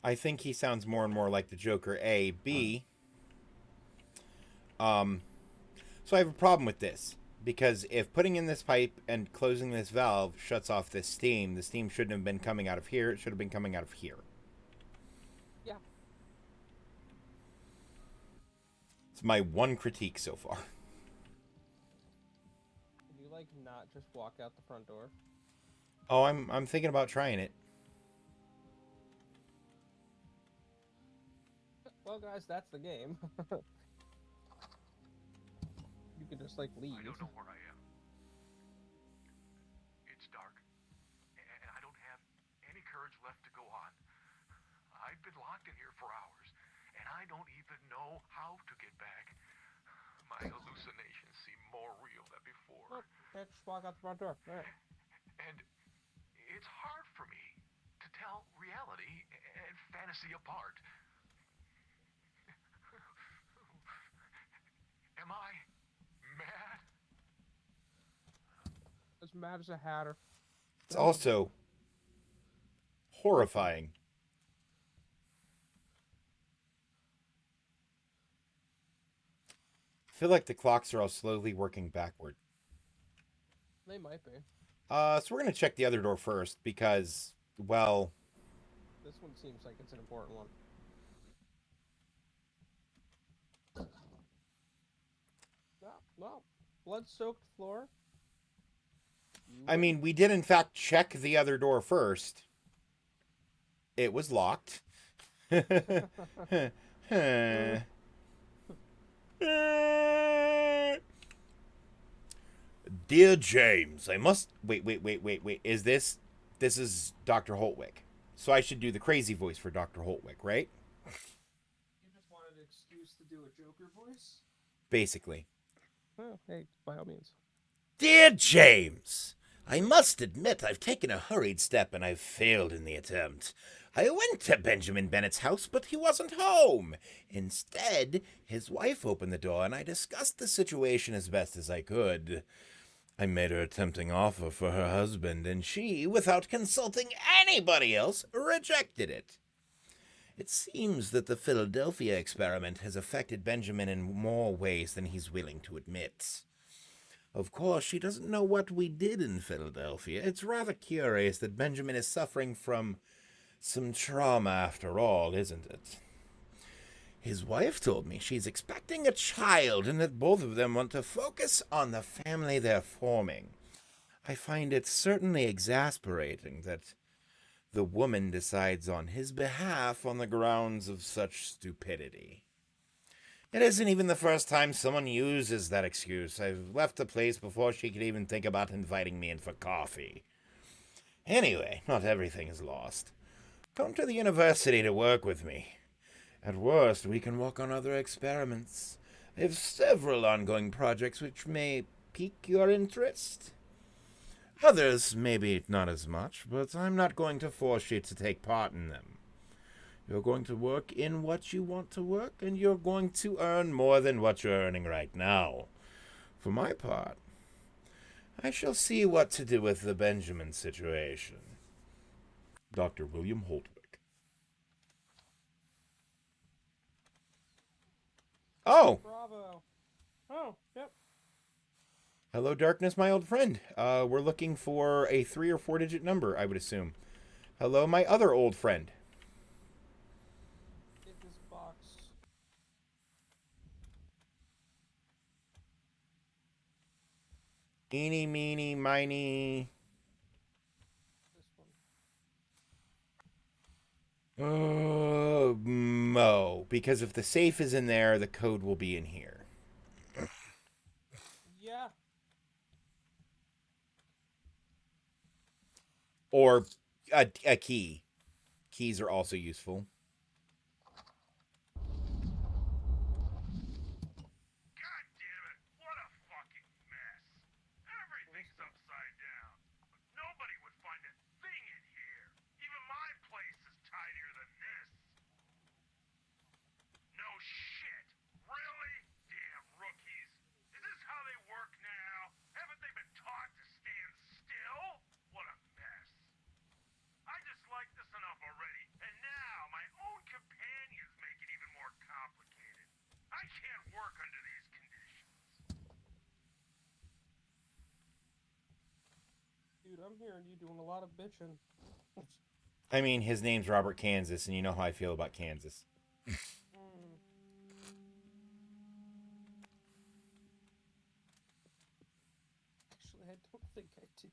I think he sounds more and more like the Joker. A. B. So I have a problem with this. Because if putting in this pipe and closing this valve shuts off this steam, the steam shouldn't have been coming out of here. It should have been coming out of here. Yeah. It's my one critique so far. Can you, like, not just walk out the front door? Oh, I'm thinking about trying it. Well, guys, that's the game. You can just, like, leave. I don't know where I am. It's dark, and I don't have any courage left to go on. I've been locked in here for hours, and I don't even know how to get back. My hallucinations seem more real than before. Oh, yeah, just walk out the front door. All right. And it's hard for me to tell reality and fantasy apart. Am I mad? As mad as a hatter. It's also horrifying. I feel like the clocks are all slowly working backward. They might be. So we're going to check the other door first because, well... This one seems like it's an important one. No. Blood-soaked floor. I mean, we did in fact check the other door first. It was locked. Dear James, I must... Wait. This is Dr. Holtwick. So I should do the crazy voice for Dr. Holtwick, right? You just wanted an excuse to do a Joker voice? Basically. Oh, hey, by all means. Dear James, I must admit I've taken a hurried step and I've failed in the attempt. I went to Benjamin Bennett's house, but he wasn't home. Instead, his wife opened the door and I discussed the situation as best as I could. I made her a tempting offer for her husband, and she, without consulting anybody else, rejected it. It seems that the Philadelphia experiment has affected Benjamin in more ways than he's willing to admit. Of course, she doesn't know what we did in Philadelphia. It's rather curious that Benjamin is suffering from some trauma after all, isn't it? His wife told me she's expecting a child and that both of them want to focus on the family they're forming. I find it certainly exasperating that the woman decides on his behalf on the grounds of such stupidity. It isn't even the first time someone uses that excuse. I've left the place before she could even think about inviting me in for coffee. Anyway, not everything is lost. Come to the university to work with me. At worst, we can work on other experiments. I have several ongoing projects which may pique your interest. Others, maybe not as much, but I'm not going to force you to take part in them. You're going to work in what you want to work, and you're going to earn more than what you're earning right now. For my part, I shall see what to do with the Benjamin situation. Dr. William Holtwick. Oh! Bravo. Oh, yep. Hello, Darkness, my old friend. We're looking for a 3 or 4 digit number, I would assume. Hello, my other old friend. Get this box. Eeny, meeny, miny. This one. Mo. Because if the safe is in there, the code will be in here. Yeah. Or a key. Keys are also useful. God damn it, what a fucking mess. Everything's upside down. Nobody would find a thing in here. Even my place is tidier than this. No shit. Really? Damn rookies. Is this how they work now? Haven't they been taught to stand still? What a mess. I just like this enough already, and now my own companions make it even more complicated. I can't work under these conditions. Dude, I'm hearing you doing a lot of bitching. I mean, his name's Robert Kansas, and you know how I feel about Kansas. Actually, I don't think I do.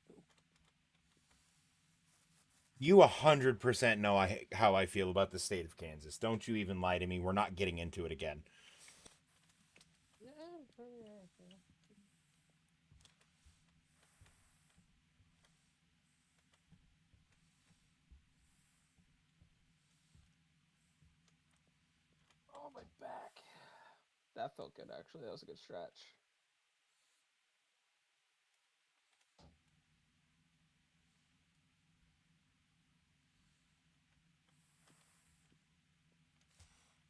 You 100% know how I feel about the state of Kansas. Don't you even lie to me. We're not getting into it again. Oh, my back. That felt good, actually. That was a good stretch.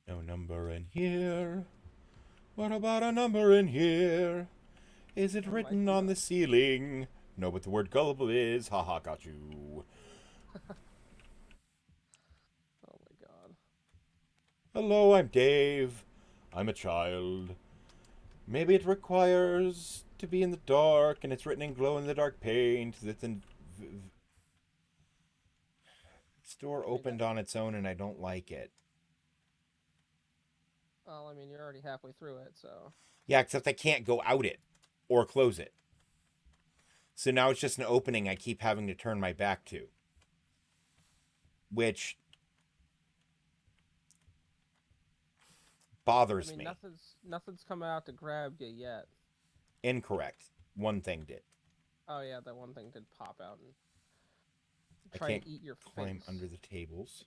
No number in here. What about a number in here? Is it written on the ceiling? No, but the word gullible is. Haha, got you. Oh my god. Hello, I'm Dave. I'm a child. Maybe it requires to be in the dark, and it's written in glow-in-the-dark paint. That's in... This door opened on its own, and I don't like it. Well, I mean, you're already halfway through it, so... Yeah, except I can't go out it or close it. So now it's just an opening I keep having to turn my back to. Which bothers I mean, me. Nothing's coming out to grab you yet. Incorrect. One thing did. Oh yeah, that one thing did pop out and I try can't and eat your climb face. under the tables.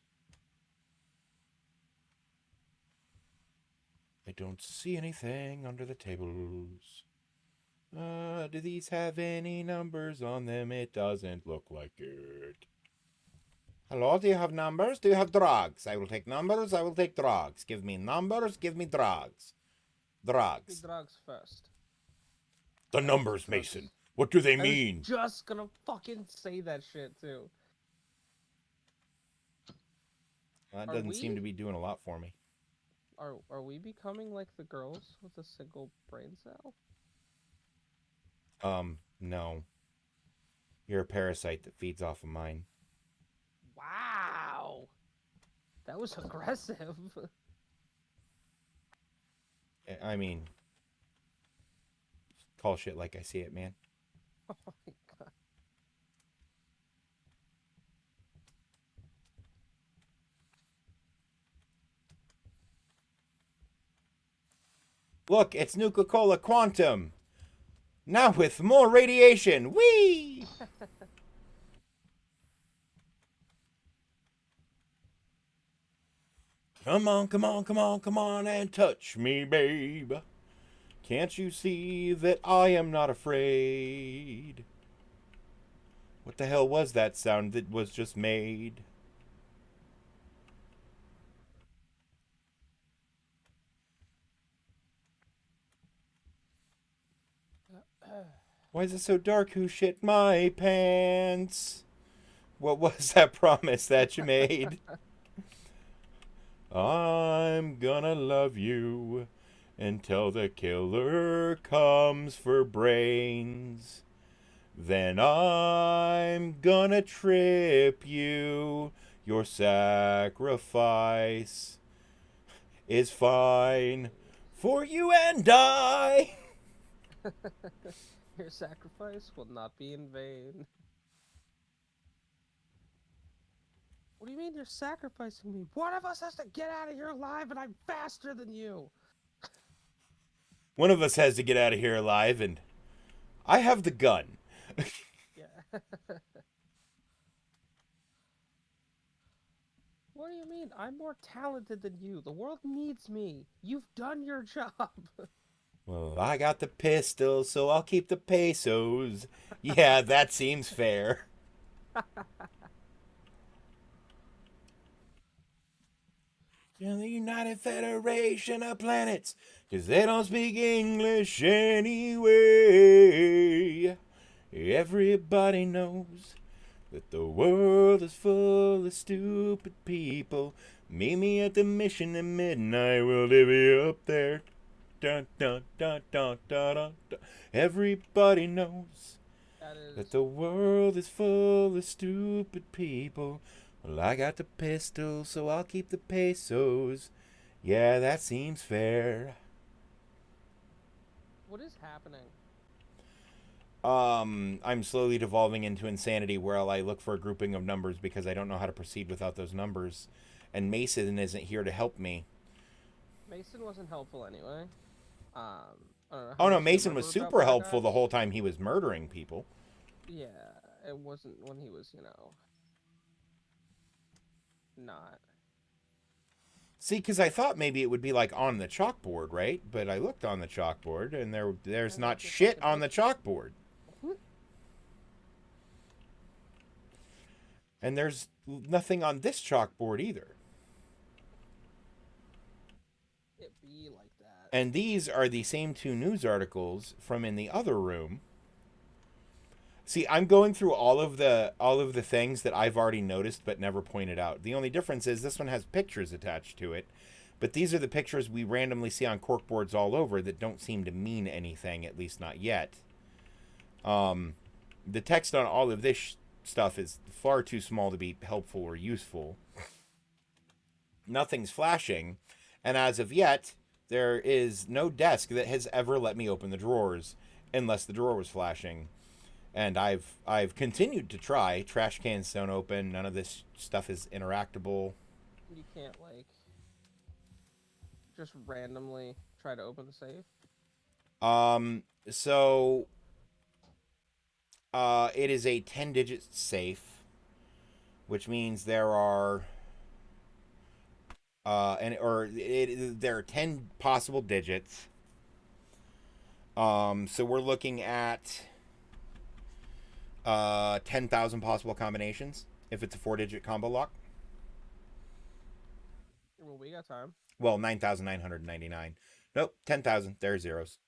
I don't see anything under the tables. Do these have any numbers on them? It doesn't look like it. Hello, do you have numbers? Do you have drugs? I will take numbers, I will take drugs. Give me numbers, give me drugs. Drugs. The drugs first. The numbers, Mason. What do they I mean? was just gonna fucking say that shit too. That Are doesn't seem we? to be doing a lot for me. Are we becoming like the girls with a single brain cell? No. You're a parasite that feeds off of mine. Wow, that was aggressive. I mean, call shit like I see it, man. Oh my god. Look, it's Nuka-Cola Quantum. Now with more radiation. Whee! Come on, come on, come on, come on and touch me, babe. Can't you see that I am not afraid? What the hell was that sound that was just made? Why is it so dark? Who shit my pants? What was that promise that you made? I'm gonna love you until the killer comes for brains. Then I'm gonna trip you. Your sacrifice is fine for you and I. Your sacrifice will not be in vain. What do you mean you're sacrificing me? One of us has to get out of here alive, and I'm faster than you. One of us has to get out of here alive, and I have the gun. Yeah. What do you mean? I'm more talented than you. The world needs me. You've done your job. Well, I got the pistol, so I'll keep the pesos. Yeah, that seems fair. To the United Federation of Planets, 'cause they don't speak English anyway. Everybody knows that the world is full of stupid people. Meet me at the mission at midnight, we'll divvy up there. Dun, dun, dun, dun, dun, dun, dun. Everybody knows that the world is full of stupid people. Well, I got the pistol, so I'll keep the pesos. Yeah, that seems fair. What is happening? I'm slowly devolving into insanity where I look for a grouping of numbers because I don't know how to proceed without those numbers. And Mason isn't here to help me. Mason wasn't helpful anyway. I don't know how Oh no, much you Mason was remember about super Black helpful Ops. the whole time he was murdering people. Yeah, it wasn't when he was, not. See, because I thought maybe it would be like on the chalkboard, right? But I looked on the chalkboard and there's And not it's just shit like a on the chalkboard. Mhm. And there's nothing on this chalkboard either. It be like that. And these are the same two news articles from in the other room. See, I'm going through all of the things that I've already noticed but never pointed out. The only difference is this one has pictures attached to it, but these are the pictures we randomly see on corkboards all over that don't seem to mean anything, at least not yet. The text on all of this stuff is far too small to be helpful or useful. Nothing's flashing, and as of yet, there is no desk that has ever let me open the drawers unless the drawer was flashing. And I've continued to try. Trash cans don't open. None of this stuff is interactable. You can't just randomly try to open the safe. So it is a 10-digit safe, which means there are there are 10 possible digits. So we're looking at 10,000 possible combinations if it's a 4-digit combo lock. Well, we got time. Well, 9,999. Nope, 10,000. There are zeros.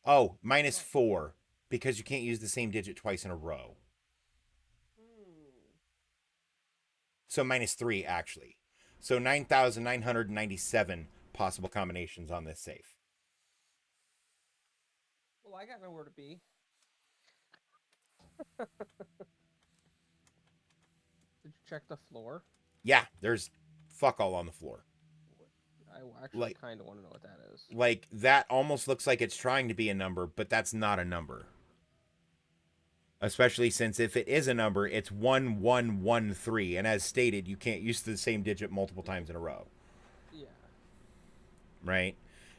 Oh, -4 because you can't use the same digit twice in a row. So -3 actually. So 9,997 possible combinations on this safe. Well, I got nowhere to be. Did you check the floor? Yeah, there's fuck all on the floor. I actually Like- kind of want to know what that is. Like, that almost looks like it's trying to be a number, but that's not a number. Especially since if it is a number, it's 1113. And as stated, you can't use the same digit multiple times in a row. Yeah. Right?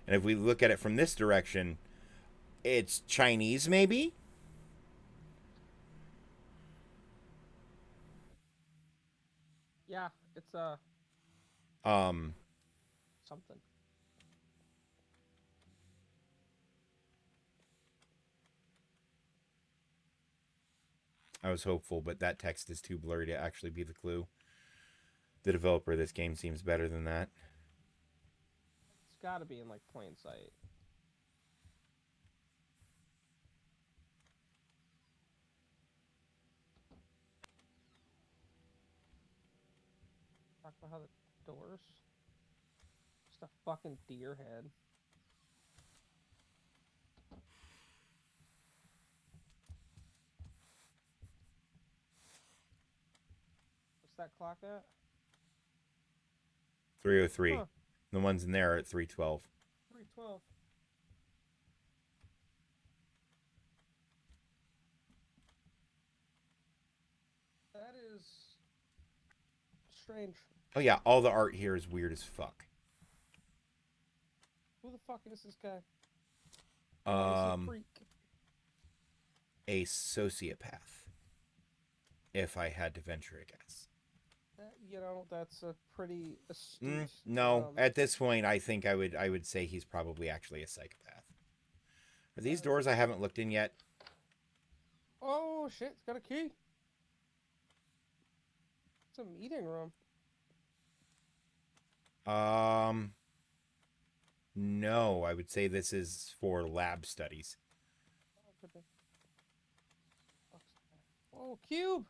And if we look at it from this direction, it's Chinese, maybe? Yeah, it's something. I was hopeful, but that text is too blurry to actually be the clue. The developer of this game seems better than that. It's got to be in like plain sight. Talk about how the doors. Just a fucking deer head. What's that clock at? 303. Huh. The ones in there are at 312. 312. That is strange. Oh yeah, all the art here is weird as fuck. Who the fuck is this guy? Why is he a freak? A sociopath. If I had to venture a guess. That you know, that's a pretty astute. No, at this point, I think I would say he's probably actually a psychopath. Are these doors I haven't looked in yet? Oh shit! It's got a key. It's a meeting room. No, I would say this is for lab studies. Oh, cube.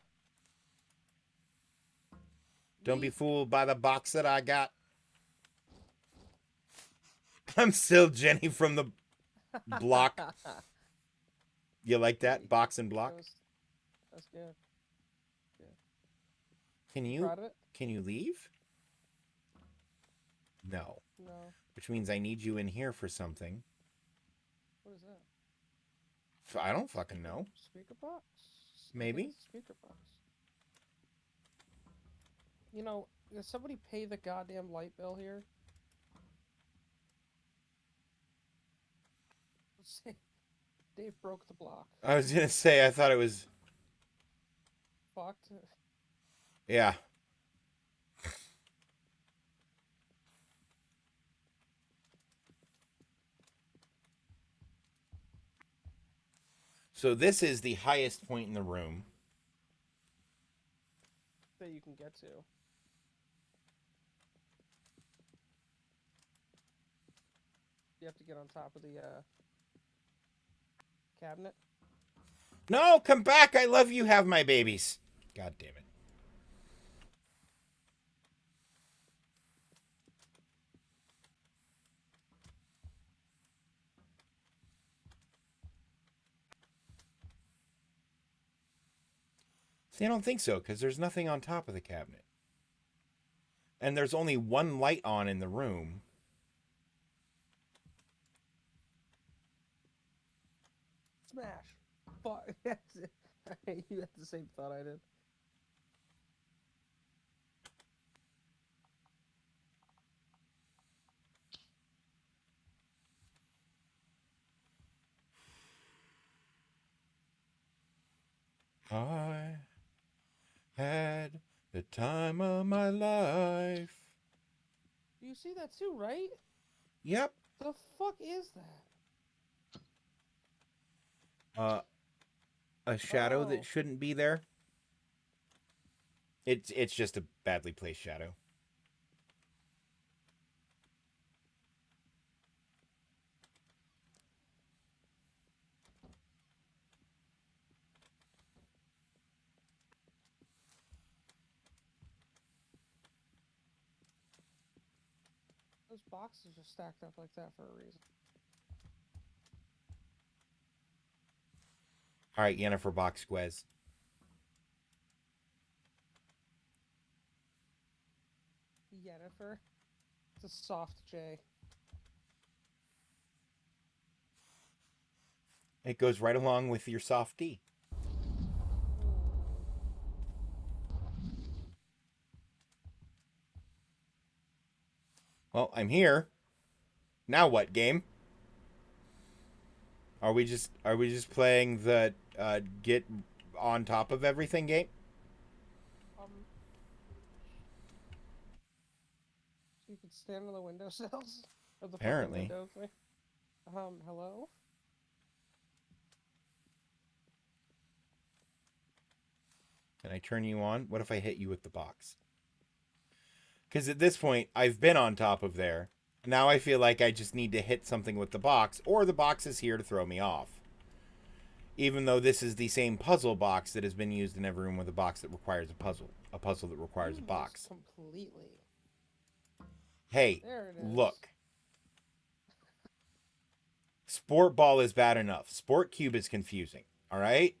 Don't be fooled by the box that I got. I'm still Jenny from the block. You like that? Box and block? That's good. Can Proud of it? Can you leave? No. No. Which means I need you in here for something. What is that? I don't fucking know. Speaker box? Maybe. Speaker box. You know, does somebody pay the goddamn light bill here? Let's see. Dave broke the block. I was gonna say, I thought it was... Fucked. Yeah. So this is the highest point in the room. That you can get to. You have to get on top of the cabinet. No, come back. I love you. Have my babies. God damn it. See, I don't think so, because there's nothing on top of the cabinet. And there's only one light on in the room. Smash. Fuck. You had the same thought I did. I had the time of my life. You see that too, right? Yep. The fuck is that? A shadow Oh. that shouldn't be there. It's just a badly placed shadow. Those boxes are stacked up like that for a reason. All right, Yennefer box squez. Yennefer. It's a soft J. It goes right along with your soft D. Well, I'm here. Now what, game? Are we just playing the get on top of everything game? So you can stand on the windowsills? Of the fucking Apparently. window thing? Hello? Can I turn you on? What if I hit you with the box? Because at this point, I've been on top of there. Now I feel like I just need to hit something with the box, or the box is here to throw me off. Even though this is the same puzzle box that has been used in every room with a box that requires a puzzle that requires a box. Completely. Hey, There it is. look. Sport ball is bad enough. Sport cube is confusing. All right?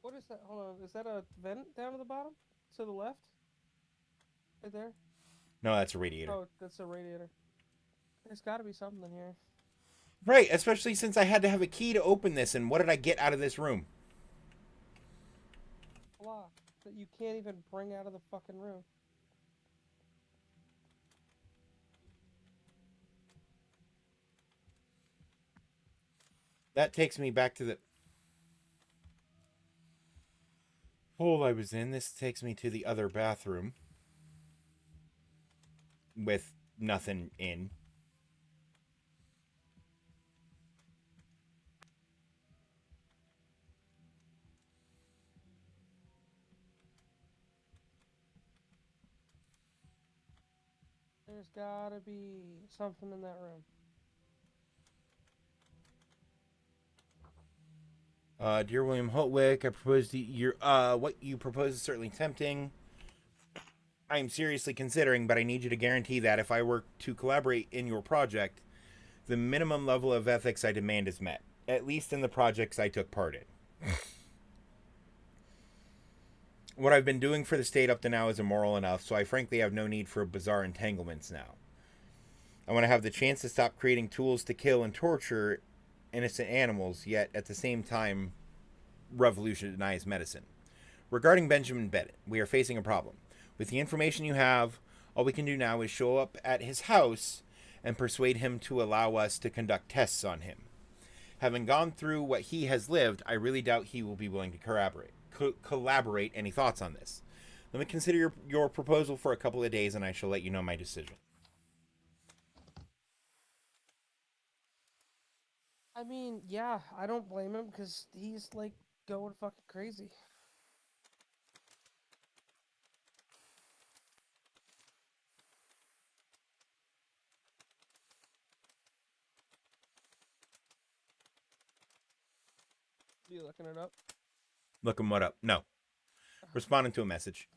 What is that? Hold on. Is that a vent down at the bottom? To the left? Right there? No, that's a radiator. Oh, that's a radiator. There's got to be something in here. Right, especially since I had to have a key to open this, and what did I get out of this room? Block that you can't even bring out of the fucking room. That takes me back to the... hole I was in. This takes me to the other bathroom with nothing in. There's gotta be something in that room. Dear William Holtwick, I propose to your what you propose is certainly tempting. I am seriously considering, but I need you to guarantee that if I were to collaborate in your project, the minimum level of ethics I demand is met, at least in the projects I took part in. What I've been doing for the state up to now is immoral enough, so I frankly have no need for bizarre entanglements now. I want to have the chance to stop creating tools to kill and torture innocent animals, yet at the same time revolutionize medicine. Regarding Benjamin Bennett, we are facing a problem. With the information you have, all we can do now is show up at his house and persuade him to allow us to conduct tests on him. Having gone through what he has lived, I really doubt he will be willing to collaborate. Any thoughts on this? Let me consider your proposal for a couple of days, and I shall let you know my decision. I mean, yeah, I don't blame him because he's like going fucking crazy. You looking it up? Looking what up? No. Responding to a message.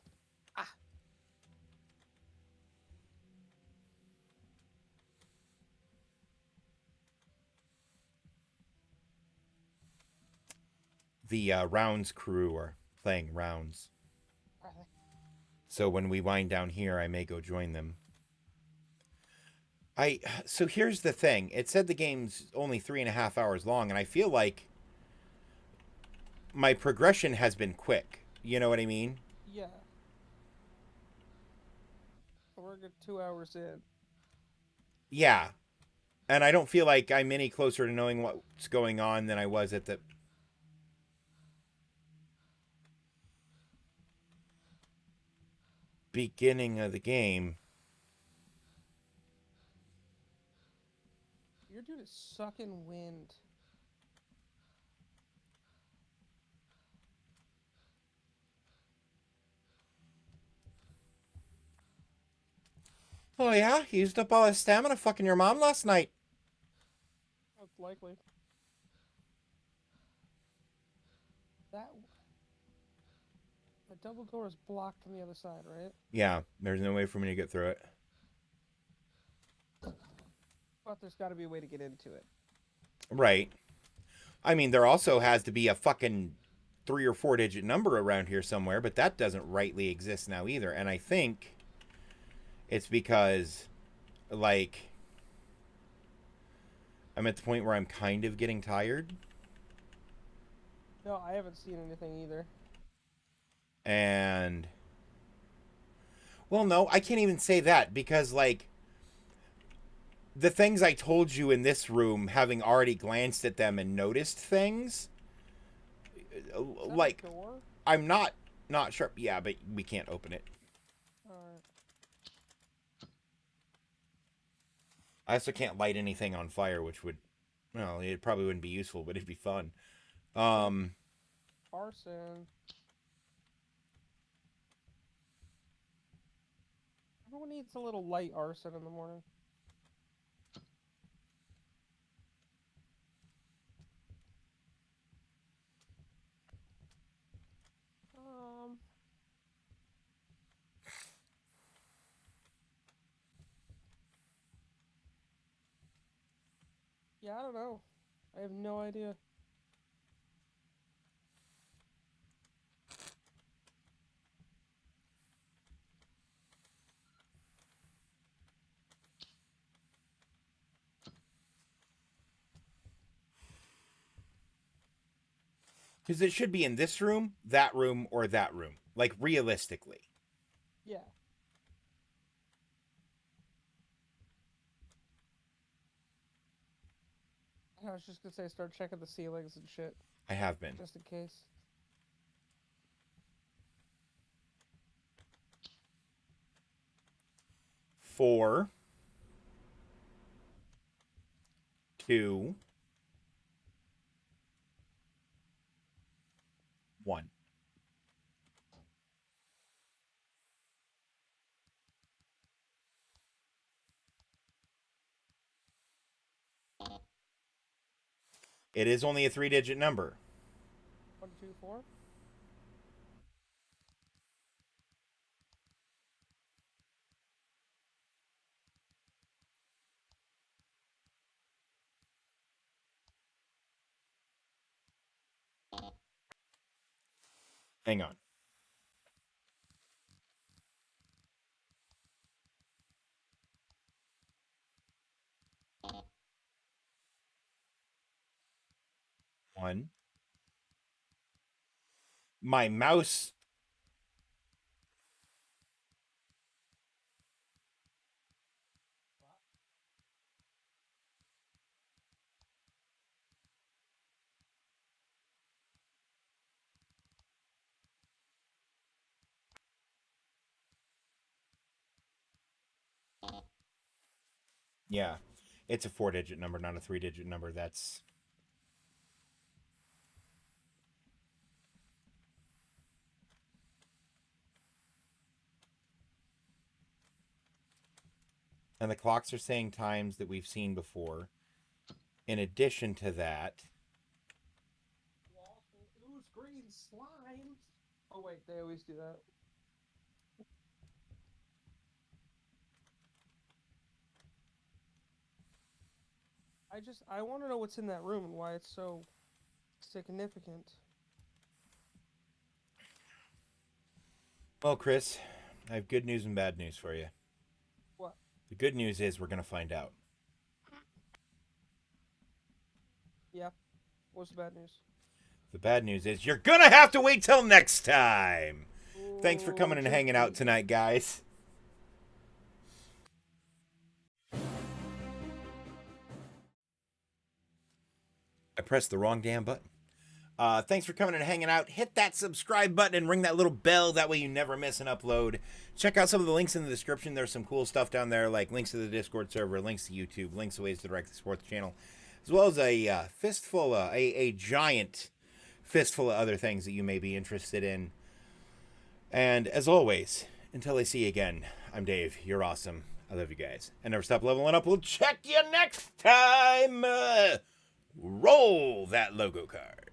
The rounds crew are playing rounds. Are they? So when we wind down here, I may go join them. So here's the thing. It said the game's only 3.5 hours long, and I feel like my progression has been quick. You know what I mean? Yeah. We're good 2 hours in. Yeah. And I don't feel like I'm any closer to knowing what's going on than I was at the beginning of the game. Your dude is sucking wind. Oh yeah? He used up all his stamina fucking your mom last night. That's likely. That... The double door is blocked from the other side, right? Yeah, there's no way for me to get through it. But there's got to be a way to get into it. Right. I mean, there also has to be a fucking 3 or 4 digit number around here somewhere, but that doesn't rightly exist now either. And I think it's because, like, I'm at the point where I'm kind of getting tired. No, I haven't seen anything either. And, well, no, I can't even say that because, like, the things I told you in this room, having already glanced at them and noticed things, like, Door? I'm not sure. Yeah, but we can't open it. Alright. I also can't light anything on fire, which would, well, it probably wouldn't be useful, but it'd be fun. Arson. Everyone needs a little light arson in the morning. Yeah, I don't know. I have no idea. Because it should be in this room, or that room. Like, realistically. Yeah. I was just gonna say start checking the ceilings and shit, I have been. just in case. 4, 2, 1. It is only a 3-digit number. 1, 2, 4. Hang on. One. My mouse. Yeah, it's a 4-digit number, not a 3-digit number. That's. And the clocks are saying times that we've seen before. In addition to that, Ooze green slime. Oh wait, they always do that. I want to know what's in that room and why it's so significant. well, Chris, I have good news and bad news for you. What? The good news is we're going to find out. Yeah. What's the bad news? The bad news is you're going to have to wait till next time. Thanks for coming and Ooh, hanging out tonight, guys. I pressed the wrong damn button. Thanks for coming and hanging out. Hit that subscribe button and ring that little bell. That way you never miss an upload. Check out some of the links in the description. There's some cool stuff down there, like links to the Discord server, links to YouTube, links to ways to direct the sports channel, as well as a giant fistful of other things that you may be interested in. And as always, until I see you again, I'm Dave. You're awesome. I love you guys. And never stop leveling up. We'll check you next time. Roll that logo card.